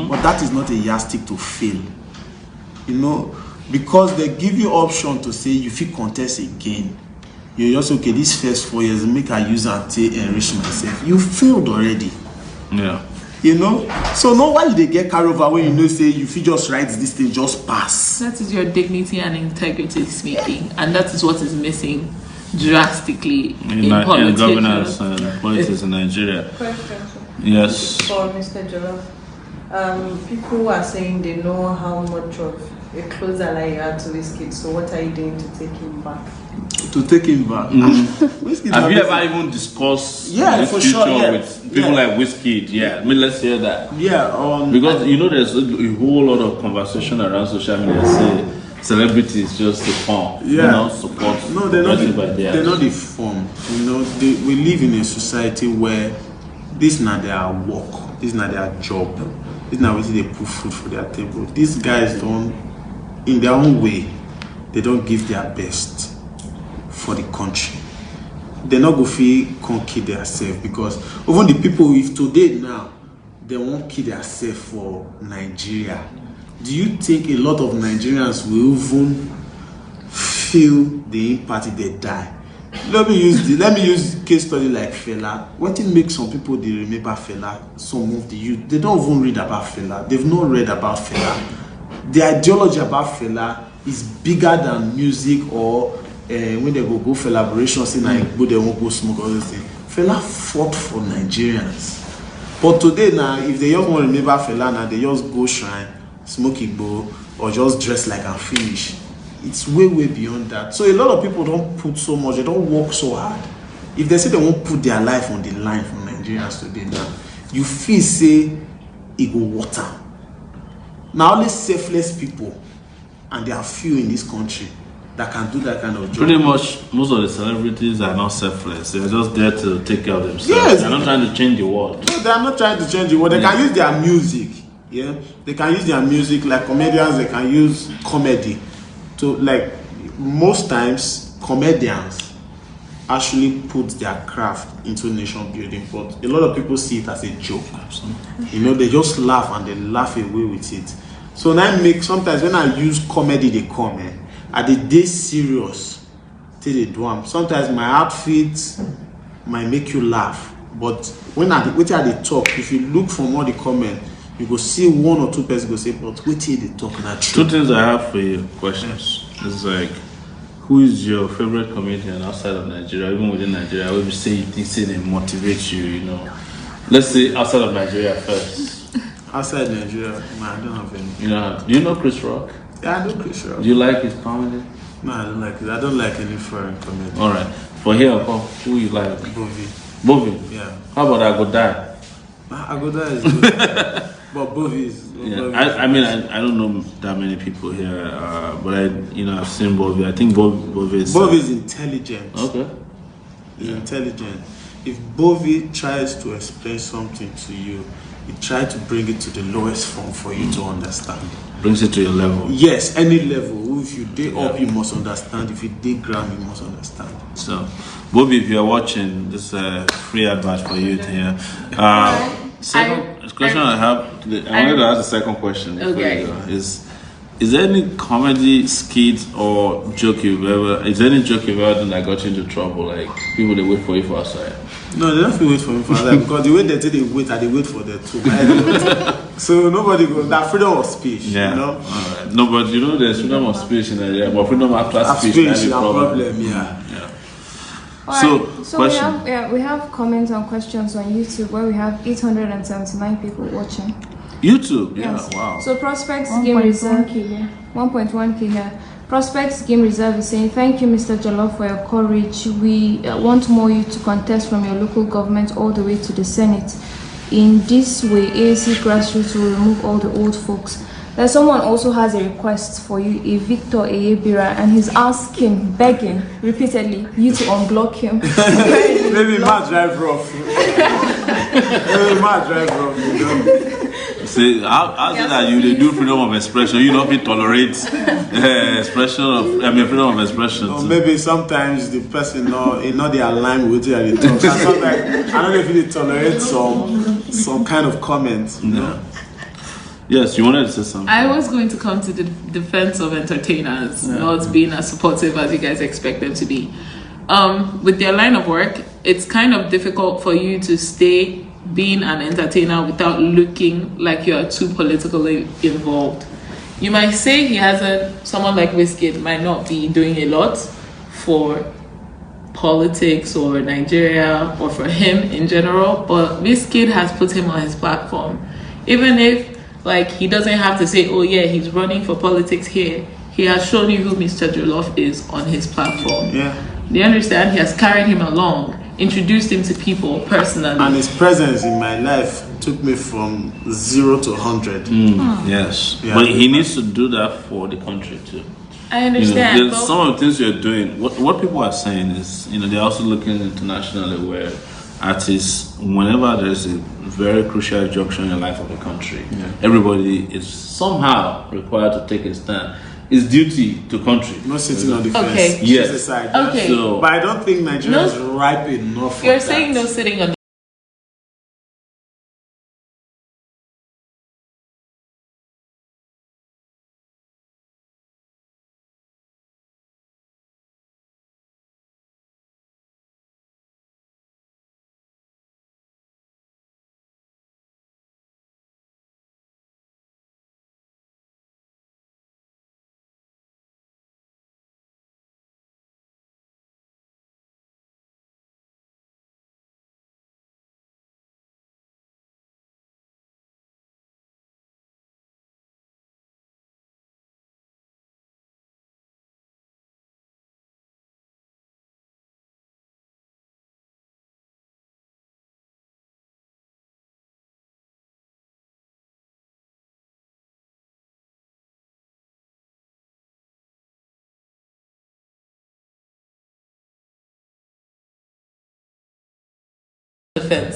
but that is not a yardstick to fail. You know, because they give you option to say you feel contest again. You're just okay. These first 4 years, make I use and enrich myself. You failed already. Yeah. You know. So no, why they get carried over when you know say you feel just write this thing, just pass. That is your dignity and integrity speaking, and that is what is missing drastically in governance and politics in Nigeria. Question. Yes. For Mr. Jollof, people are saying they know how much of a close ally you are to Wizkid. So what are you doing to take him back? To take him back. Have you ever even discussed for future sure, with people like Wizkid? Yeah, I mean, let's hear that. Yeah, because you know there's a whole lot of conversation around social media say celebrities just the form, support. No, they're not the form. You know, we live in a society where this is not their work, this is not their job, this is not where they put food for their table. These guys don't, in their own way, they don't give their best for the country. They're not going to can't kill themselves, because even the people, if today now they won't kill themselves for Nigeria, do you think a lot of Nigerians will even feel the impact if they die. Let me use case study like Fela. What it makes some people they remember Fela, some of the youth, they don't even read about Fela. They've not read about Fela. The ideology about Fela is bigger than music or when they go for collaborations in Igbo, they won't go smoke or anything. Fela fought for Nigerians. But today now, if they just want to remember Fela now, they just go shrine, smoke Igbo, or just dress like and finish. It's way beyond that. So a lot of people don't put so much, they don't work so hard. If they say they won't put their life on the line for Nigerians today now, you feel say it go water. Now only selfless people, and there are few in this country that can do that kind of job. Pretty much most of the celebrities are not selfless. They're just there to take care of themselves. Yes. They're not trying to change the world. No, they are not trying to change the world. They can use their music. Yeah, they can use their music like comedians. They can use comedy. So like most times comedians actually put their craft into nation building, but a lot of people see it as a joke. You know, they just laugh and they laugh away with it. So now sometimes when I use comedy, they come at the day serious till they do them. Sometimes my outfit might make you laugh, but when I they talk, if you look from all the comments, you go see one or two persons go say, but wait till they talk now. Two things I have for you, questions. It's like, who is your favorite comedian outside of Nigeria, even within Nigeria? I would say you think they motivate you, you know. Let's say outside of Nigeria first. Outside Nigeria, man, I don't have any. You know, do you know Chris Rock? Yeah, I know Chris Rock. Do you like his comedy? No, I don't like it. I don't like any foreign comedy. All right. For here, who you like? Bovie. Yeah. How about I Go Die? I Go Die is good. But Bovie is. Yeah. I mean, I don't know that many people here, but I've seen Bovie. I think Bovie is intelligent. Okay. He's intelligent. If Bovie tries to explain something to you, he tries to bring it to the lowest form for you to understand. Brings it to your level. Yes, any level. If you dig up, you must understand. If you dig ground, you must understand. So, Bobby, if you're watching, this is a free advice for you here. Second question I wanted to ask the second question. Okay. Is there any comedy skit or joke you've ever done that got you into trouble? Like people they wait for you for outside? No, they don't feel wait for me for outside because the way they say they wait, and they wait for them too. So nobody goes that freedom of speech. Yeah. You know? All right. No, but you know there's freedom of speech in Nigeria, but freedom after speech is a problem. Yeah. Alright, we have comments and questions on YouTube where we have 879 people watching. YouTube, Yes. Wow. So Prospects Game Reserve 1.1k here. Prospects Game Reserve is saying, thank you, Mr. Jollof, for your courage. We want more you to contest from your local government all the way to the Senate. In this way, AAC grassroots will remove all the old folks. Someone also has a request for you, a Victor Ayebira, and he's asking, begging repeatedly, you to unblock him. Maybe Matt drive rough. See, how is it that you do freedom of expression? You don't tolerate freedom of expression. Or maybe sometimes the person not they align with you and they talk. And sometimes I don't know if you tolerate some kind of comments. You know? Yes, you wanted to say something. I was going to come to the defense of entertainers not being as supportive as you guys expect them to be. With their line of work, it's kind of difficult for you to stay being an entertainer without looking like you're too politically involved. You might say someone like Wizkid might not be doing a lot for politics or Nigeria or for him in general, but Wizkid has put him on his platform. Even if he doesn't have to say, oh yeah, he's running for politics here. He has shown you who Mr. Jollof is on his platform. Yeah. Do you understand? He has carried him along, introduced him to people personally. And his presence in my life took me from 0 to 100. Yes. Yeah. But he needs to do that for the country too. I understand. Some of the things you're doing, what people are saying is, they're also looking internationally where artists, whenever there's a very crucial junction in the life of the country, everybody is somehow required to take a stand. It's duty to country. Not sitting on the fence. Okay. Yes. Okay. So, but I don't think Nigeria is ripe enough for You're that. saying no sitting on defense.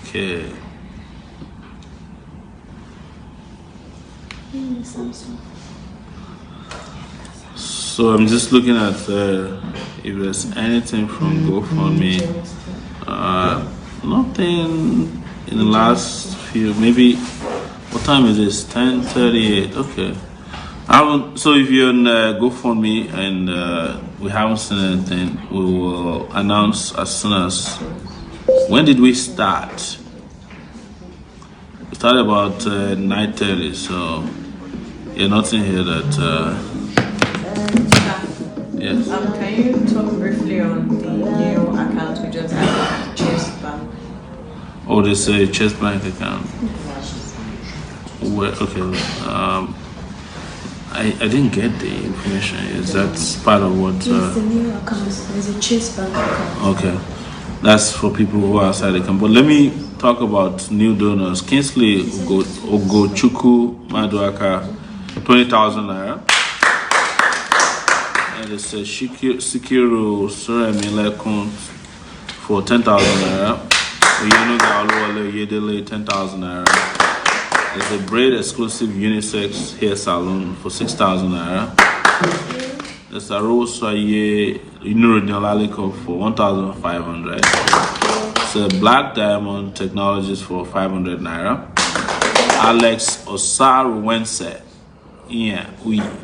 Okay. So I'm just looking at if there's anything from GoFundMe. Nothing in the last few. Maybe what time is this? 10:38. Okay. I haven't. So if you're on GoFundMe and we haven't seen anything, we will announce as soon as. When did we start? We started about 9:30. So yeah, nothing here that. Yes. Can you talk briefly on the new account we just had, Chase Bank? Oh, they say Chase Bank account. Where? Okay. I didn't get the information. Is that part of what? It's the new account. There's a Chase Bank account. Okay. That's for people who are outside the camp. But let me talk about new donors. Kingsley Ogochukwu Maduaka, 20,000 naira. And it's a Sikiru Suremilekun for 10,000 naira. Oyenuga Oluwole Yedele, 10,000 naira. There's a Braid exclusive unisex hair salon for 6,000 naira. There's a Rose Soye Inurudinalaliko for 1,500. It's a Black Diamond Technologies for 500 naira. Alex Osaruwense, yeah,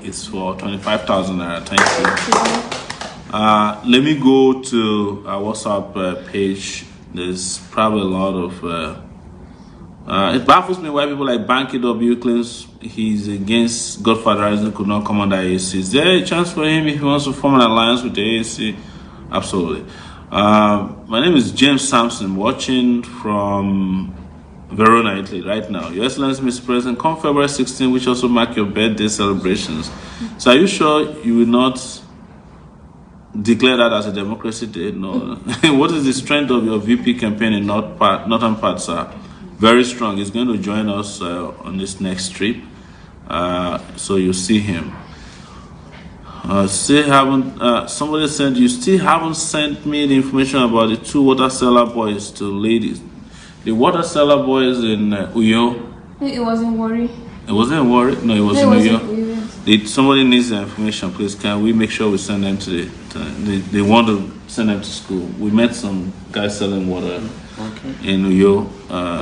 it's for 25,000 naira. Thank you. Let me go to our WhatsApp page. There's probably a lot of. It baffles me why people like Banky W claims he's against Godfatherism, could not come under AAC. Is there a chance for him if he wants to form an alliance with the AAC? Absolutely. My name is James Sampson, watching from Verona, Italy right now. Your Excellency, Mr. President, come February 16, which also mark your birthday celebrations. So are you sure you will not declare that as a democracy day? No. What is the strength of your VP campaign in Northern parts, sir? Very strong. He's going to join us on this next trip. So you'll see him. Still haven't, somebody said you still haven't sent me the information about the two water seller boys to ladies. The water seller boys in Uyo. It wasn't Warri. It wasn't Warri? No, it was in Uyo. Somebody needs the information, please. Can we make sure we send them to they want to send them to school. We met some guys selling water in Uyo,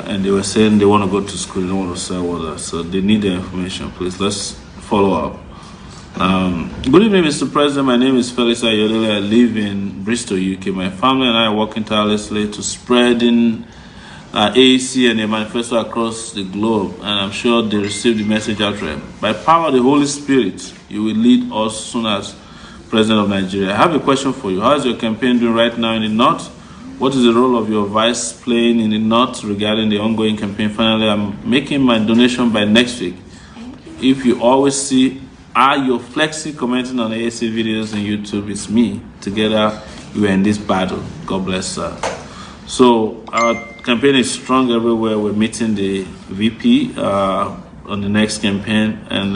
and they were saying they want to go to school, they don't want to sell water. So they need the information, please. Let's follow up. Good evening, Mr. President. My name is Felix Ayodele. I live in Bristol, UK. My family and I are working tirelessly to spreading AAC and a manifesto across the globe, and I'm sure they received the message out there. By power of the Holy Spirit, you will lead us soon as President of Nigeria. I have a question for you. How is your campaign doing right now in the North? What is the role of your vice playing in the North regarding the ongoing campaign? Finally, I'm making my donation by next week. If you always see your flexi commenting on AAC videos on YouTube, it's me. Together, we are in this battle. God bless her. So our campaign is strong everywhere. We're meeting the VP on the next campaign, and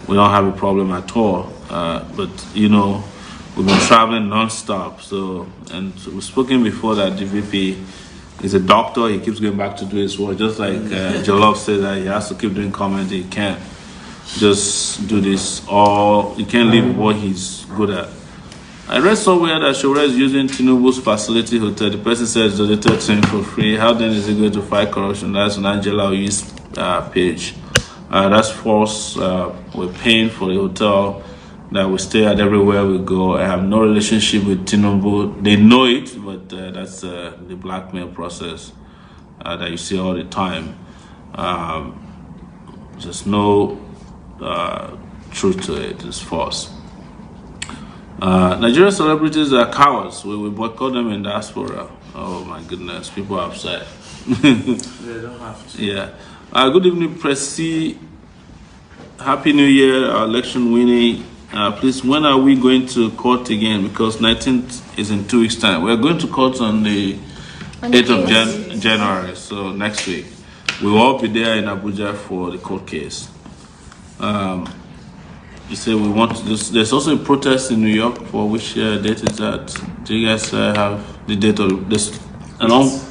we don't have a problem at all. But you know, we've been traveling non-stop. So we've spoken before that the VP is a doctor. He keeps going back to do his work. Just like Jolov said that he has to keep doing comedy. He can't just do this, or he can't leave what he's good at. I read somewhere that Sowore is using Tinubu's facility hotel. The person says donated to him for free. How then is he going to fight corruption? That's on Angela Oy's page. That's false. We're paying for the hotel that we stay at everywhere we go. I have no relationship with Tinubu. They know it, but that's the blackmail process that you see all the time. There's no truth to it. It's false. Nigerian celebrities are cowards. We boycott them in diaspora. Oh my goodness, people are upset. They don't have to. Yeah. Good evening, Pressy. Happy New Year, our election winning. Please, when are we going to court again? Because 19th is in 2 weeks' time. We're going to court on the 8th of January, so next week. We will all be there in Abuja for the court case. You say we want to. There's also a protest in New York. For which date is that? Do you guys have the date of this?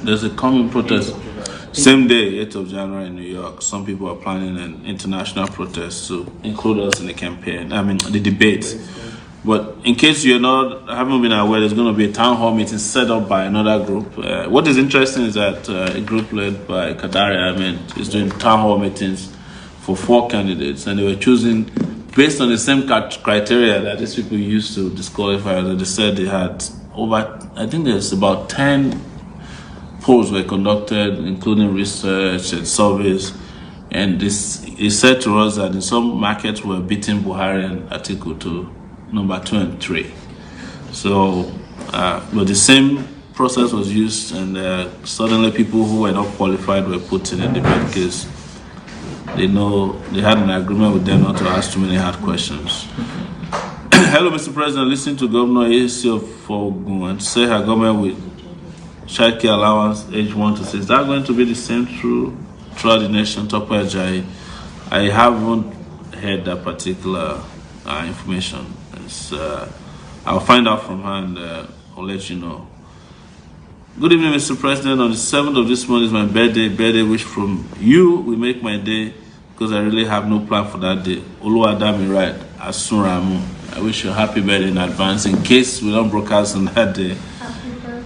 There's a coming protest. Same day, 8th of January in New York. Some people are planning an international protest to include us in the campaign. I mean, the debate. But in case haven't been aware, there's going to be a town hall meeting set up by another group. What is interesting is that a group led by Kadari is doing town hall meetings for 4 candidates, and they were choosing based on the same criteria that these people used to disqualify. They said they had I think there's about 10 polls were conducted, including research and surveys. And this is said to us that in some markets we're beating Buhari and Atiku to number 2 and 3. So, but the same process was used, and suddenly people who were not qualified were put in a debate case. They had an agreement with them not to ask too many hard questions. Hello, Mr. President. Listen to Governor A.C. of Ogun and say her government with child care allowance age 1 to 6. Is that going to be the same throughout the nation? Topo Ajayi? I haven't heard that particular information. I'll find out from her and I'll let you know. Good evening, Mr. President. On the 7th of this month is my birthday. Birthday wish from you will make my day because I really have no plan for that day. Oluwadami right, Asuramu. I wish you a happy birthday in advance in case we don't broadcast on that day.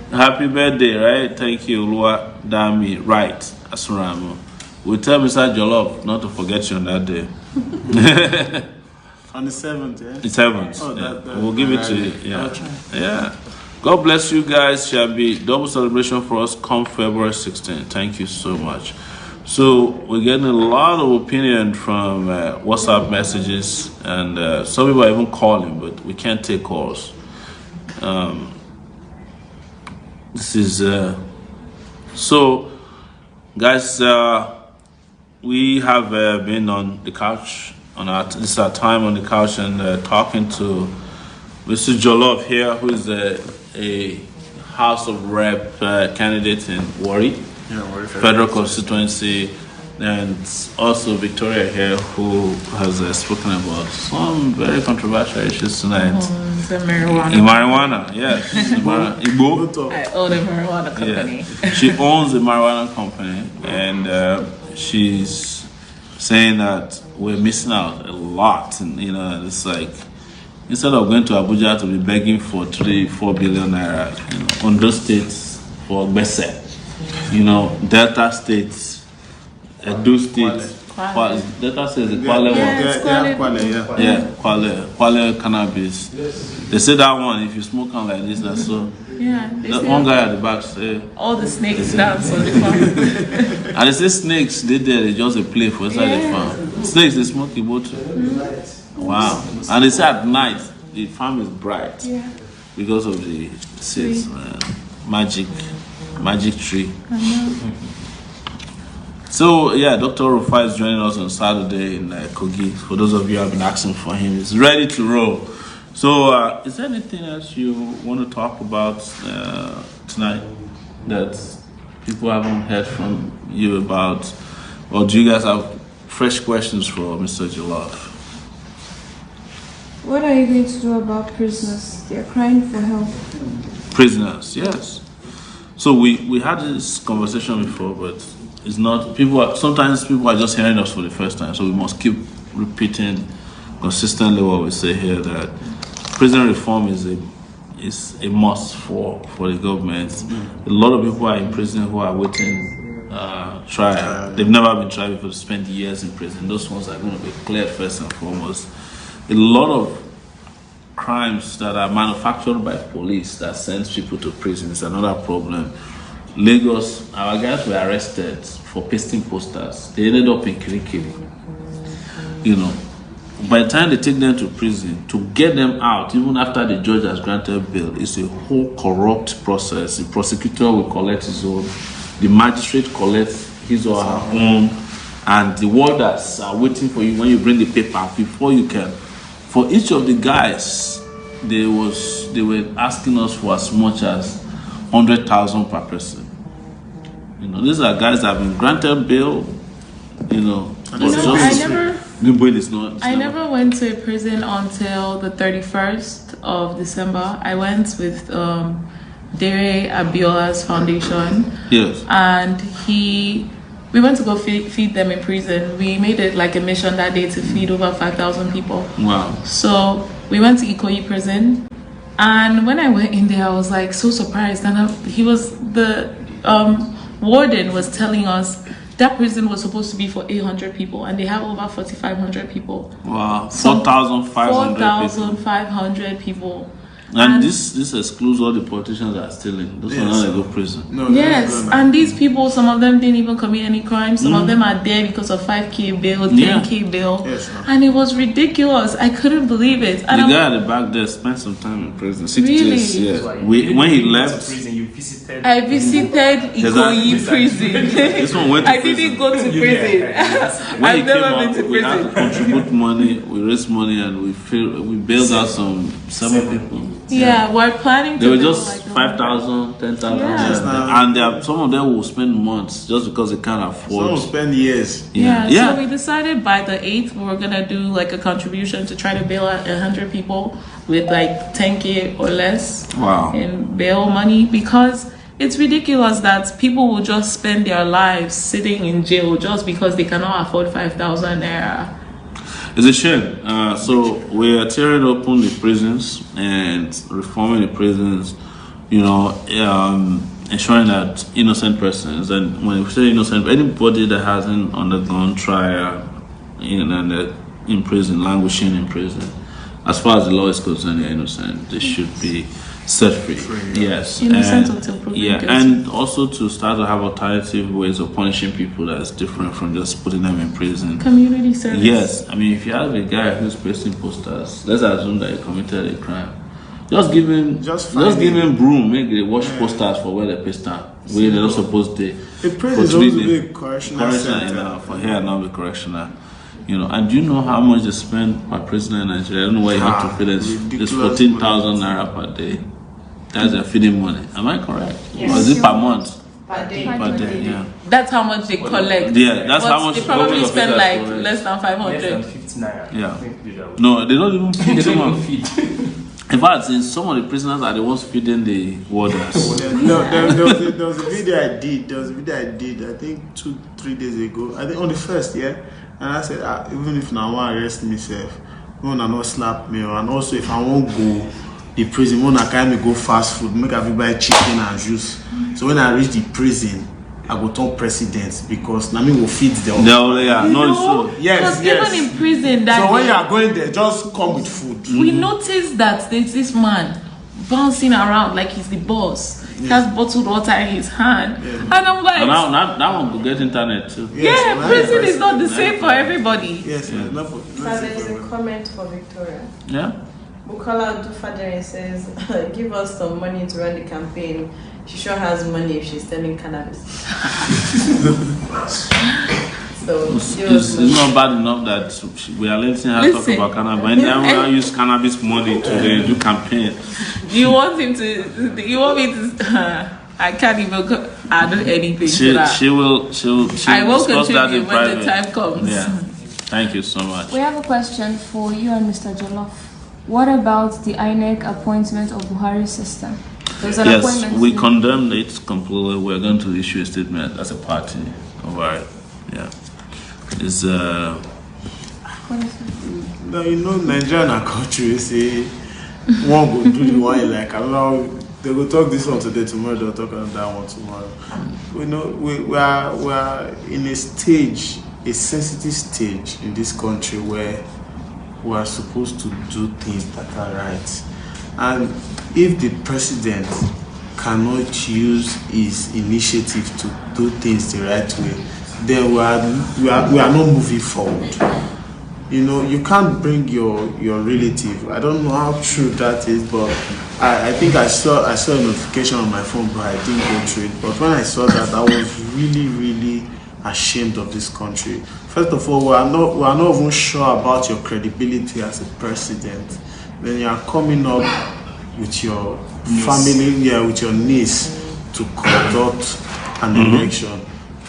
Happy birthday, right? Thank you, Oluwadami right, Asuramu. We'll tell Mr. Jolov not to forget you on that day. On the 7th, yeah? The 7th. Oh, yeah. We'll give it to you. Yeah. Yeah. God bless you guys. Shall be double celebration for us come February 16th. Thank you so much. So we're getting a lot of opinion from WhatsApp messages, and some people are even calling, but we can't take calls. This is so, guys. We have been on the couch this is our time on the couch and talking to Mr. Jolov here, who is a House of Rep candidate in Warri, Federal Constituency, and also Victoria here, who has spoken about some very controversial issues tonight. The marijuana. Marijuana, yes. Igbo. I own a marijuana company. Yeah. She owns a marijuana company, and she's saying that we're missing out a lot. And it's like, instead of going to Abuja to be begging for 3-4 billion naira, Ondo states for Bese, Delta states, Edo states, Data says the Kwale one. Yeah. Kwale cannabis. They say that one, if you smoke on like this, that's so. Yeah. That one guy at the back say. All the snakes dance on the farm. And they say snakes, they just a play for inside the farm. Snakes, they smoke Igbo too. Wow. And they say at night, the farm is bright because of the seeds, magic tree. So yeah, Dr. Rufai is joining us on Saturday in Kogi. For those of you who have been asking for him, he's ready to roll. So is there anything else you want to talk about tonight that people haven't heard from you about? Or do you guys have fresh questions for Mr. Jollof? What are you going to do about prisoners? They're crying for help. Prisoners, yes. So we had this conversation before, but it's not sometimes people are just hearing us for the first time, so we must keep repeating consistently what we say here, that prison reform is a must for the government. A lot of people are in prison who are waiting trial. They've never been tried before, to spend years in prison. Those ones are going to be cleared first and foremost. A lot of crimes that are manufactured by police that sends people to prison is another problem. Lagos, our guys were arrested for pasting posters. They ended up in Kirikiri. By the time they take them to prison, to get them out, even after the judge has granted bail, it's a whole corrupt process. The prosecutor will collect his own, the magistrate collects his or her own, and the warders are waiting for you when you bring the paper before you can. For each of the guys, they were asking us for as much as 100,000 per person. These are guys that have been granted bail. I never went to a prison until the 31st of December. I went with Dere Abiola's foundation. Yes. And we went to go feed them in prison. We made it like a mission that day to feed over 5,000 people. Wow. So we went to Ikoyi prison. And when I went in there, I was like so surprised. And the warden was telling us that prison was supposed to be for 800 people, and they have over 4,500 people. Wow, 4,500 people. And this excludes all the politicians that are still in. Those are not a good prison. Yes, and these people, some of them didn't even commit any crime. Some of them are there because of 5K bail, 10K bail. Yes, and it was ridiculous. I couldn't believe it. And the guy at the back there spent some time in prison. 6 Really? days, yeah. When he left, I visited Ikoyi prison. This one went to I didn't go to prison. I've never been to we had to prison. contribute money, we raised money, and we bailed out some 7 people. Yeah, we're planning to. They were do just like 5,000, 10,000, Yeah. and some of them will spend months just because they can't afford. Some will spend years. Yeah, so we decided by the 8th we were gonna do like a contribution to try to bail out 100 people with like 10K or less in bail money, because it's ridiculous that people will just spend their lives sitting in jail just because they cannot afford 5,000 naira. It's a shame. So we are tearing open the prisons and reforming the prisons, ensuring that innocent persons, and when we say innocent, anybody that hasn't undergone trial in prison, languishing in prison, as far as the law is concerned, they're innocent. They should be set free. Yes. Innocent until proven guilty. And also to start to have alternative ways of punishing people that's different from just putting them in prison. Community service. Yes. I mean, if you have a guy who's pasting posters, let's assume that he committed a crime. Just give him broom, make they wash posters for where they paste out. Where they're not supposed to. The prison is also be correctional center. For here now be correctional. And do you know how much they spend per prisoner in Nigeria? I don't know why you have to pay this. It's 14,000 naira per day. That's their feeding money. Am I correct? Yes. Or is it per month? Per day. Per day, yeah. That's how much they collect. Yeah, that's how much. They probably spend like less than 500. Less than 50 naira. Yeah. No, they don't even feed They don't someone. even feed. In fact, since some of the prisoners are the ones feeding the warders. There was a video I did. I think 2-3 days ago. I think on the 1st, And I said, even if I want to arrest myself, want to not slap me, and also if I won't go the prison, want to carry me go fast food, make everybody chicken and juice. So when I reach the prison, I go turn president because Nami will feed them. No, yeah, no, it's true. Yes, because yes. even in prison, that So when day, you are going there, just come with food. we noticed that there's this man bouncing around like he's the boss. He has bottled water in his hand, and I'm like, And now that one will get internet too. yeah, prison is not the same for everybody. Yes, not for. So there is a comment for Victoria. Yeah. Bukola Dufadere says, give us some money to run the campaign. She sure has money if she's selling cannabis. So It's not bad enough that we are letting her talk Listen. about cannabis. And then we are use cannabis money to do campaign. You want him to? You want me to? I can't even add anything to that. She will I will discuss that contribute in when private. the time comes. Yeah. Thank you so much. We have a question for you and Mr. Jollof. What about the INEC appointment of Buhari's sister? There's an Yes, appointment. we condemn it completely. We're going to issue a statement as a party over it. Yeah. It's What is it? No, you know, Nigeria na country say one go do the one like another. They will talk this one today, tomorrow they'll talk another one tomorrow. We know we are in a stage, a sensitive stage in this country where we are supposed to do things that are right. And if the president cannot use his initiative to do things the right way, then we are not moving forward. You know, you can't bring your relative. I don't know how true that is, but I think I saw a notification on my phone, but I didn't go through it. But when I saw that, I was really ashamed of this country. First of all, we are not even sure about your credibility as a president. Then you are coming up with your family, with your niece to conduct an election.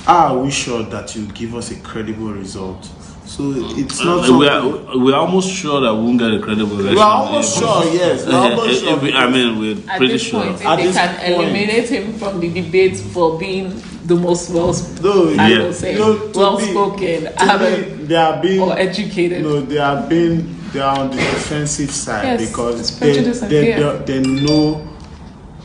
Are we sure that you give us a credible result? So it's not. we're almost sure that we won't get a credible election. We are almost sure, yes. We're almost sure. I mean, we're At pretty this sure. point, if At they this can point. eliminate him from the debate for being the most No, I will say, to well-spoken, me, they are being or educated. No, they are on the defensive side Yes, it's because prejudice and fear.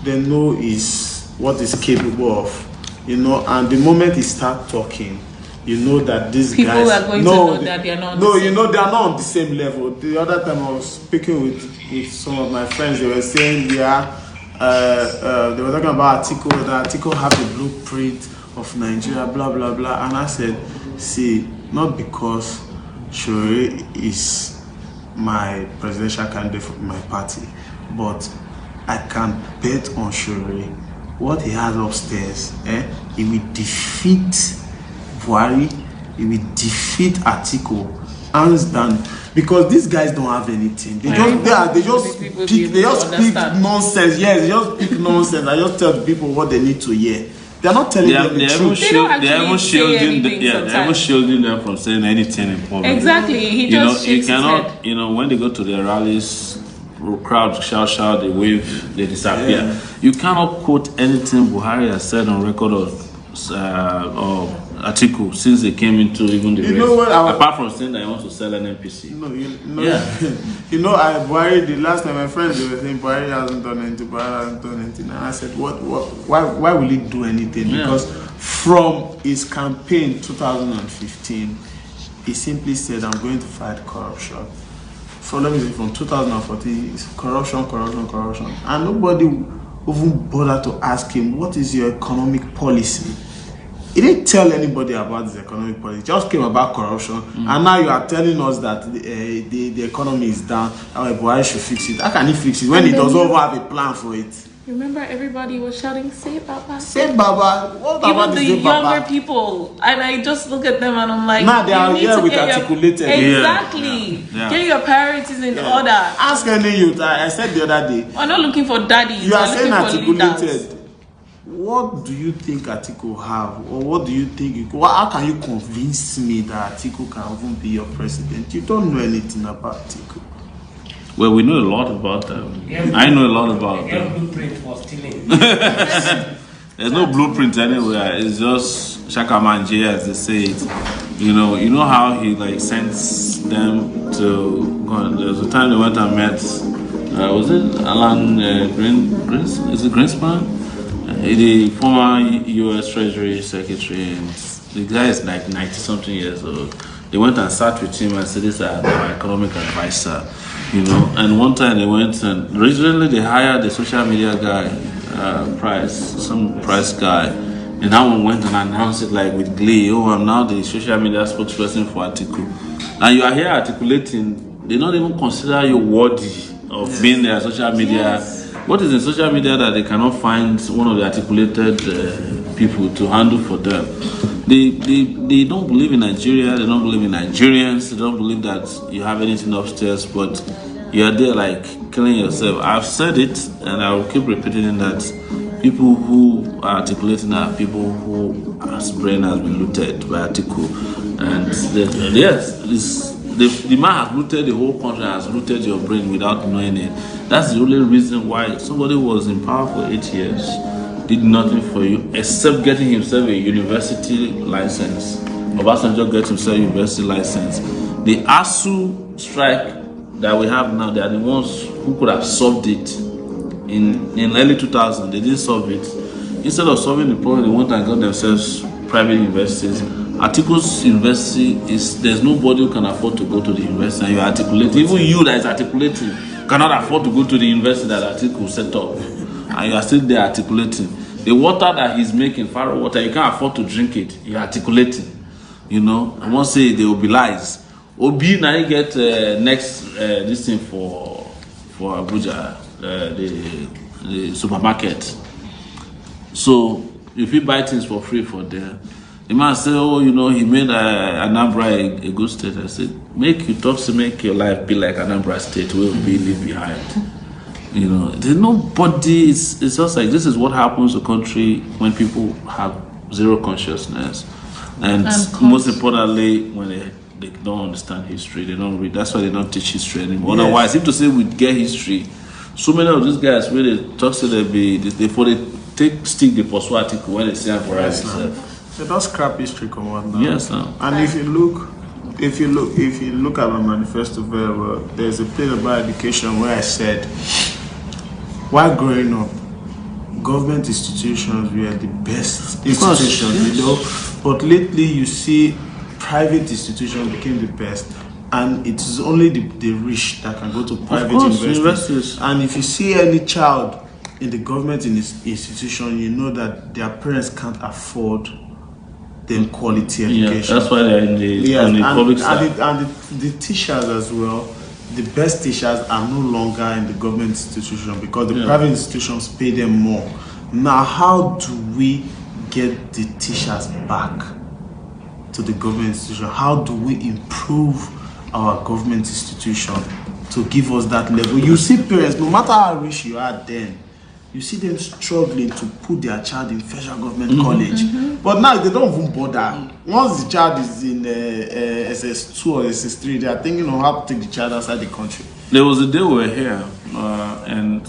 they know is what is capable of, you know. And the moment he start talking, you know that these People guys are going to know that they are not on the you same- know they are not on the same level. The other time I was speaking with some of my friends, they were saying they were talking about Atiku, that Atiku have a blueprint of Nigeria, blah blah blah. And I said, see, not because Sowore is my presidential candidate for my party, but I can bet on Sowore. What he has upstairs, he will defeat Buhari, he will defeat Atiku, hands down. Because these guys don't have anything. They just speak nonsense. Yes, they just speak nonsense. I just tell the people what they need to hear. They're not telling them the truth. They're even shielding them from saying anything in public. Exactly. He just shakes his head. You know, when they go to their rallies, crowds shout, they wave, they disappear. Yeah. You cannot quote anything Buhari has said on record or Atiku since they came into even the race. Apart from saying that he wants to sell an NPC. Buhari, the last time my friends they were saying Buhari hasn't done anything, and I said, why will he do anything? Yeah. Because from his campaign 2015, he simply said, I'm going to fight corruption. From 2014, it's corruption, and nobody even bothered to ask him, what is your economic policy? He didn't tell anybody about his economic policy. It just came about corruption, and now you are telling us that the economy is down, and Buhari should fix it. How can he fix it when he doesn't even have a plan for it? Remember, everybody was shouting, "Say Baba." Say Baba. What about Even the Say younger Baba? people, and I just look at them and I'm like, Now they are you need here to with get your- articulated. Exactly. Yeah. Get your priorities in order. Ask any youth. I said the other day. We're not looking for daddies. You are we're saying looking for articulated. leaders. What do you think Atiku have, or what do you think? How can you convince me that Atiku can even be your president? You don't know anything about Atiku. Well, we know a lot about them. I know a lot about them. Blueprint for stealing. There's no blueprint anywhere. It's just Shakamanje, as they say it. You know how he like sends them to. God, there was a time they went and met. Was it Alan Is it Greenspan? the former U.S. Treasury Secretary, and the guy is like 90-something years old. They went and sat with him and said, "This is our economic advisor," you know. And one time they went and originally they hired the social media guy, Price guy, and that one went and announced it like with glee. "Oh, I'm now the social media spokesperson for Atiku," and you are here articulating. They don't even consider you worthy of being their social media. What is in social media that they cannot find one of the articulated people to handle for them? They don't believe in Nigeria. They don't believe in Nigerians. They don't believe that you have anything upstairs. But you're there like killing yourself. I've said it, and I will keep repeating that. People who are articulating are people whose brain has been looted by Atiku, and the man has looted the whole country, has looted your brain without knowing it. That's the only reason why somebody who was in power for 8 years did nothing for you except getting himself a university license. Obasanjo got himself a university license. The ASU strike that we have now, they are the ones who could have solved it in early 2000. They didn't solve it. Instead of solving the problem, they went and got themselves private universities. Atiku's university there's nobody who can afford to go to the university, and you're articulating. Even you that is articulating cannot afford to go to the university that Atiku set up, and you are still there articulating. The water that he's making, Faro water, you can't afford to drink it. You're articulating. You know, I won't say they will be lies. Obi now you get next this thing for Abuja, the supermarket. So if you buy things for free for there, the man say, "Oh, you know, he made Anambra a good state." I said, make your life be like Anambra State, where we leave behind. You know, there's nobody. It's just like this is what happens to country when people have zero consciousness, and most importantly, when they don't understand history, they don't read. That's why they don't teach history anymore. Yes. Otherwise, if to say we get history, so many of these guys where they talk to they stick the post article when they say for us. They don't scrap history come on now. Yes, no. And if you look at my manifesto very well, there's a place about education where I said, while growing up, government institutions were the best institutions, you know. But lately, you see, private institutions became the best, and it is only the rich that can go to private universities. And if you see any child in the government institution, you know that their parents can't afford them quality education. Yeah, that's why they're in the public side. And the teachers as well, the best teachers are no longer in the government institution because the private institutions pay them more. Now, how do we get the teachers back to the government institution? How do we improve our government institution to give us that level? You see parents, no matter how rich you are then, you see them struggling to put their child in federal government college. But now they don't even bother. Once the child is in SS2 or SS3, they are thinking of how to take the child outside the country. There was a day we were here, and I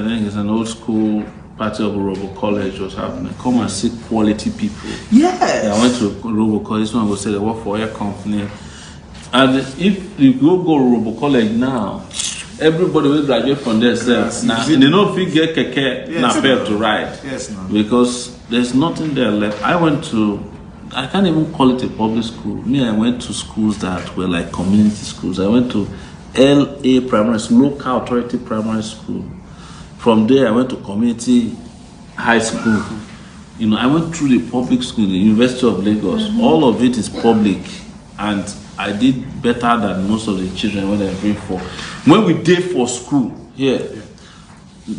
think it's an old school party of Robo College was happening. Come and see quality people. Yes. I went to Robo College. This one will say they work for air company. And if you go Robo College now, everybody will graduate from there. Now, they don't fit get keke napep to ride. Yes, no. Because there's nothing there left. I can't even call it a public school. I went to schools that were like community schools. I went to LA Primary School, Local Authority Primary School. From there, I went to community high school. You know, I went through the public school, the University of Lagos. All of it is public, and I did better than most of the children when they bring for. When we did for school here,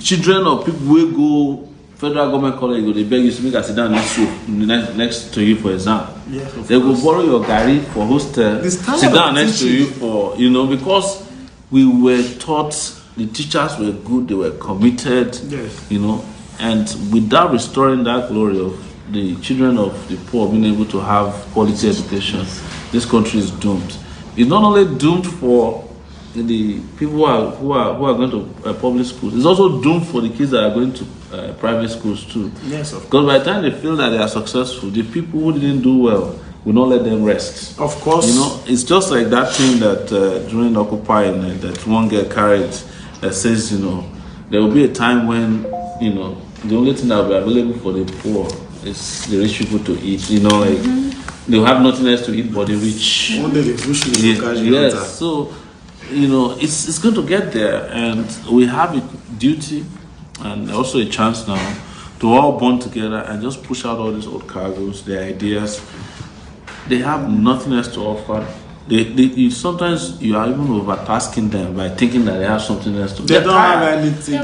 children of people will go federal government college, they beg you to make a sit down next to you for exam. Yes, they will borrow your gari for hostel, sit down next to you for, you know, because we were taught, the teachers were good, they were committed, you know, and without restoring that glory of the children of the poor being able to have quality education, this country is doomed. It's not only doomed for the people who are going to public schools, it's also doomed for the kids that are going to private schools too. Yes, of course. Because by the time they feel that they are successful, the people who didn't do well will not let them rest. Of course. You know, it's just like that thing that during Occupy that one get carried that says, you know, there will be a time when you know, the only thing that will be available for the poor is the rich people to eat. You know, like they'll have nothing else to eat but the rich. One day the bush will Yes, so you know, it's going to get there, and we have a duty and also a chance now to all bond together and just push out all these old cargoes, their ideas. They have nothing else to offer. Sometimes you are even overtasking them by thinking that they have something else to offer. They don't have anything.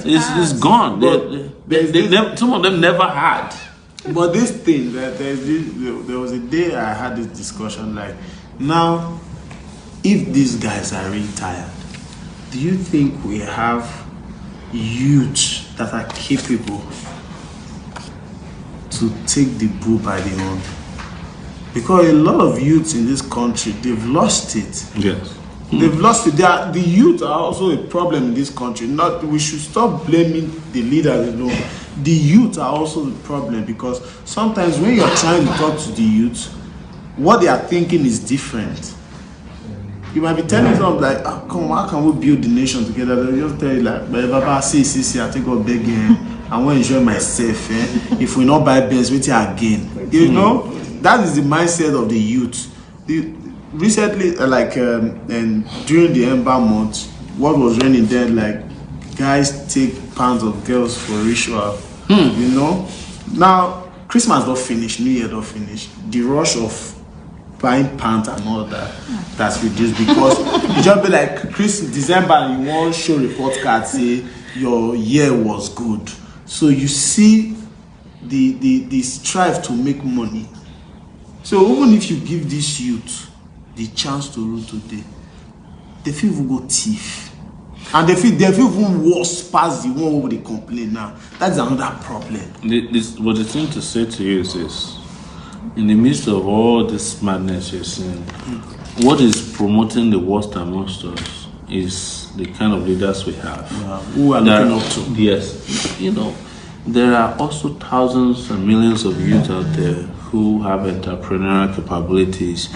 It's gone. Some of them never had. But this thing, there was a day I had this discussion, like, now, if these guys are really tired, do you think we have youth that are capable to take the bull by the horn? Because a lot of youths in this country, they've lost it. Yes. They've lost it. The youth are also a problem in this country. We should stop blaming the leaders alone. The youth are also the problem, because sometimes when you're trying to talk to the youth, what they are thinking is different. You might be telling them like, oh, come on, how can we build the nation together? They'll just tell you like, but Baba, see, I take up begging. I want to enjoy myself. If we not buy Benz, wait again. You know, that is the mindset of the youth. Recently, and during the Ember month, what was raining then, like, guys take pounds of girls for ritual. You know, now Christmas don't finish, New Year don't finish. The rush of buying pants and all that's reduced, because you just be like December, you won't show report card say your year was good. So you see the strive to make money. So even if you give this youth the chance to rule today, they feel will go thief. And they feel even worse past the one who they complain now. That's another problem. What the thing to say to you is this: in the midst of all this madness you're seeing, what is promoting the worst amongst us is the kind of leaders we have. Who are looking up to. Yes. You know, there are also thousands and millions of youth out there who have entrepreneurial capabilities.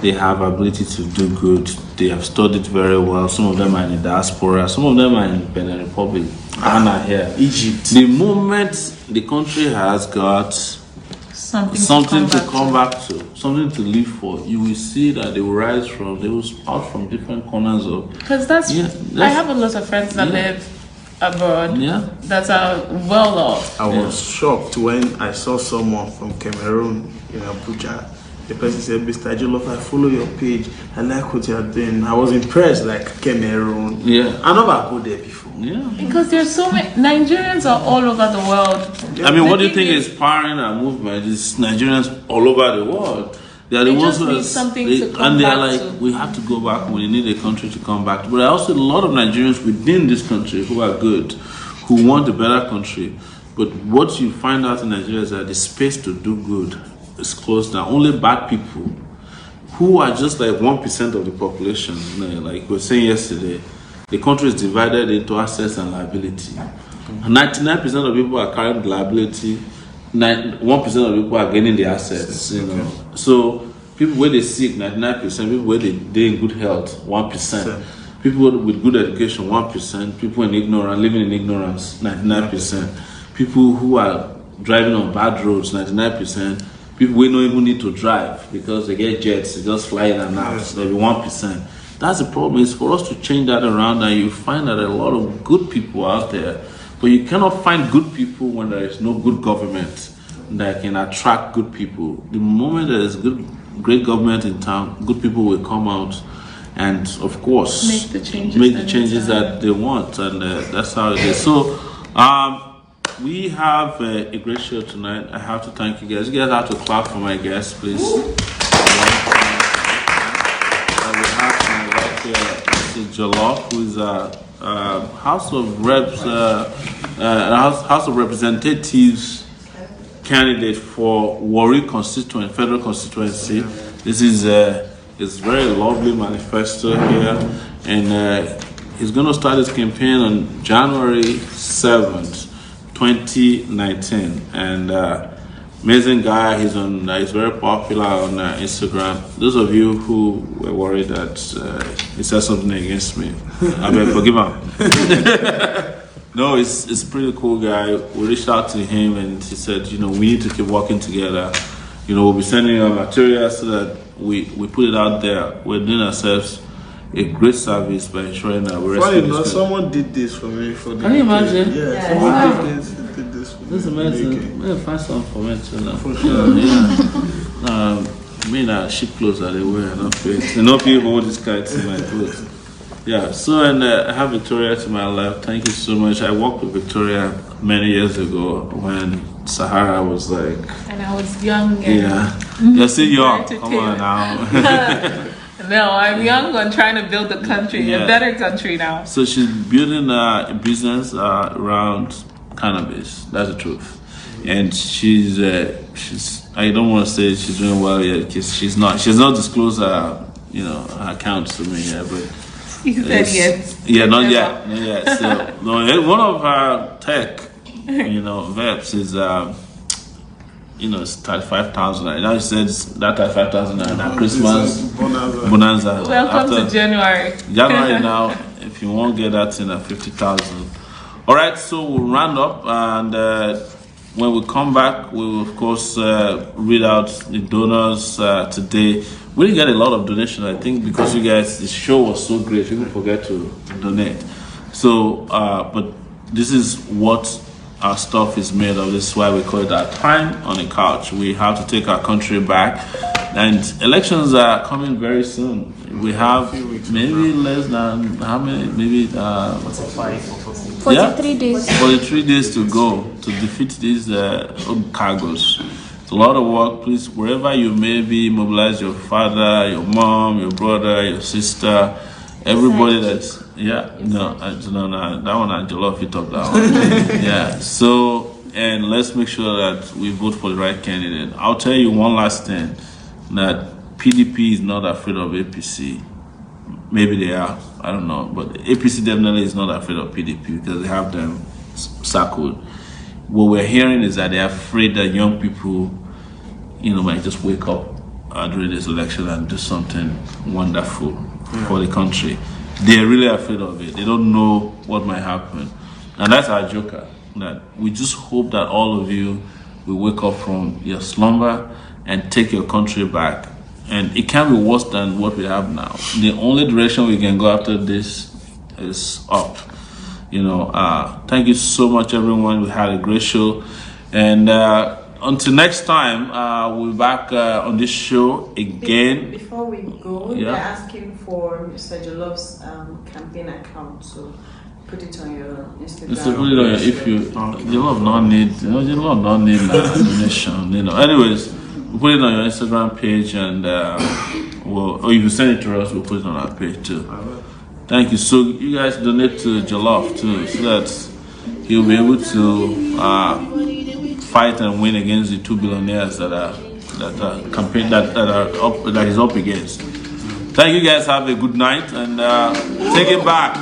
They have ability to do good. They have studied very well. Some of them are in the diaspora. Some of them are in Benin Republic. Ghana here. Egypt. The moment the country has got something to come back to, something to live for, you will see that they will rise from, they will spout from different corners of. Because I have a lot of friends that live abroad that are well off. I was shocked when I saw someone from Cameroon in Abuja. The person said, Mr. Jollof, I follow your page. I like what you're doing. I was impressed, like Cameroon. Yeah. I never go there before. Yeah. Because there's so many Nigerians are all over the world. I mean, what do you think is powering our movement? Is Nigerians all over the world. They are the ones who need something to come and they are back like, to. we have to go back. We need a country to come back to. But there are also a lot of Nigerians within this country who are good, who want a better country. But what you find out in Nigeria is that the space to do good is closed down. Only bad people who are just like 1% of the population, like we were saying yesterday, the country is divided into assets and liability. 99% of people are carrying the liability, 1% of people are getting the assets. You know, so people where they sick, 99%. People where they in good health, 1%. People with good education, 1%. People in ignorance, living in ignorance, 99%. People who are driving on bad roads, 99%. People we don't even need to drive because they get jets, they just fly in and out. So maybe 1%. That's the problem. It's for us to change that around, and you find that there are a lot of good people out there. But you cannot find good people when there is no good government that can attract good people. The moment there is great government in town, good people will come out and, of course, make the changes that they want, and that's how it is. So, we have a great show tonight. I have to thank you guys. You guys have to clap for my guests, please. We have Mr. Jollof, who is a House of Representatives candidate for Warri constituent, federal constituency. This is his very lovely manifesto here, and he's going to start his campaign on January 7th. 2019, and amazing guy. He's very popular on Instagram. Those of you who were worried that he said something against me, I beg forgive him. No, it's pretty cool guy. We reached out to him and he said, you know, we need to keep working together. You know, we'll be sending our material so that we put it out there. We're doing ourselves a great service by ensuring that we're Funny enough, someone did this for me for the Can you imagine? Yeah, someone did this for me. This is amazing. We'll find some for me too now. For sure. Yeah. Sheep clothes that they wear, not face. You know, people hold this kind to my clothes. Yeah, so and I have Victoria to my left. Thank you so much. I worked with Victoria many years ago when Sahara was like. And I was young. Yeah. You're still young. Come on now. No, I'm young and trying to build the country, a better country now. So she's building a business around cannabis. That's the truth. And she's I don't want to say she's doing well yet because she's not disclosed her accounts to me yet, but You said yes. Yeah, not yet. So no, one of her tech verbs is it's 35,000. Now she says that 35,000 and Christmas bonanza. Welcome to January. January now, if you won't get that in at 50,000. All right, so we'll round up, and when we come back, we will of course read out the donors today. We didn't get a lot of donations, I think, because you guys, the show was so great, people forget to donate. So, but this is what our stuff is made of. This is why we call it our time on the couch. We have to take our country back, and elections are coming very soon. We have maybe less than how many? Maybe 43 days. 43 days to go to defeat these cargos. It's a lot of work. Please, wherever you may be, mobilize your father, your mom, your brother, your sister, everybody that's no, that one I jollof it up, that one. Yeah. So, and let's make sure that we vote for the right candidate. I'll tell you one last thing, that PDP is not afraid of APC. Maybe they are, I don't know, but APC definitely is not afraid of PDP because they have them circled. What we're hearing is that they're afraid that young people, might just wake up during this election and do something wonderful for the country. They're really afraid of it. They don't know what might happen. And that's our joker. That we just hope that all of you will wake up from your slumber and take your country back. And it can't be worse than what we have now. The only direction we can go after this is up. Thank you so much, everyone. We had a great show. And until next time, we'll be back on this show again. Before we go, they're asking for Mr. Jolloff's campaign account, so put it on your Instagram. So put it on your, if you, Jolloff don't need, Jolloff don't need donation. Anyways, we'll put it on your Instagram page, and or if you send it to us, we'll put it on our page too. Thank you. So you guys donate to Jolloff too, so that he'll be able to fight and win against the 2 billionaires that he's up against. Thank you guys. Have a good night, and take it back.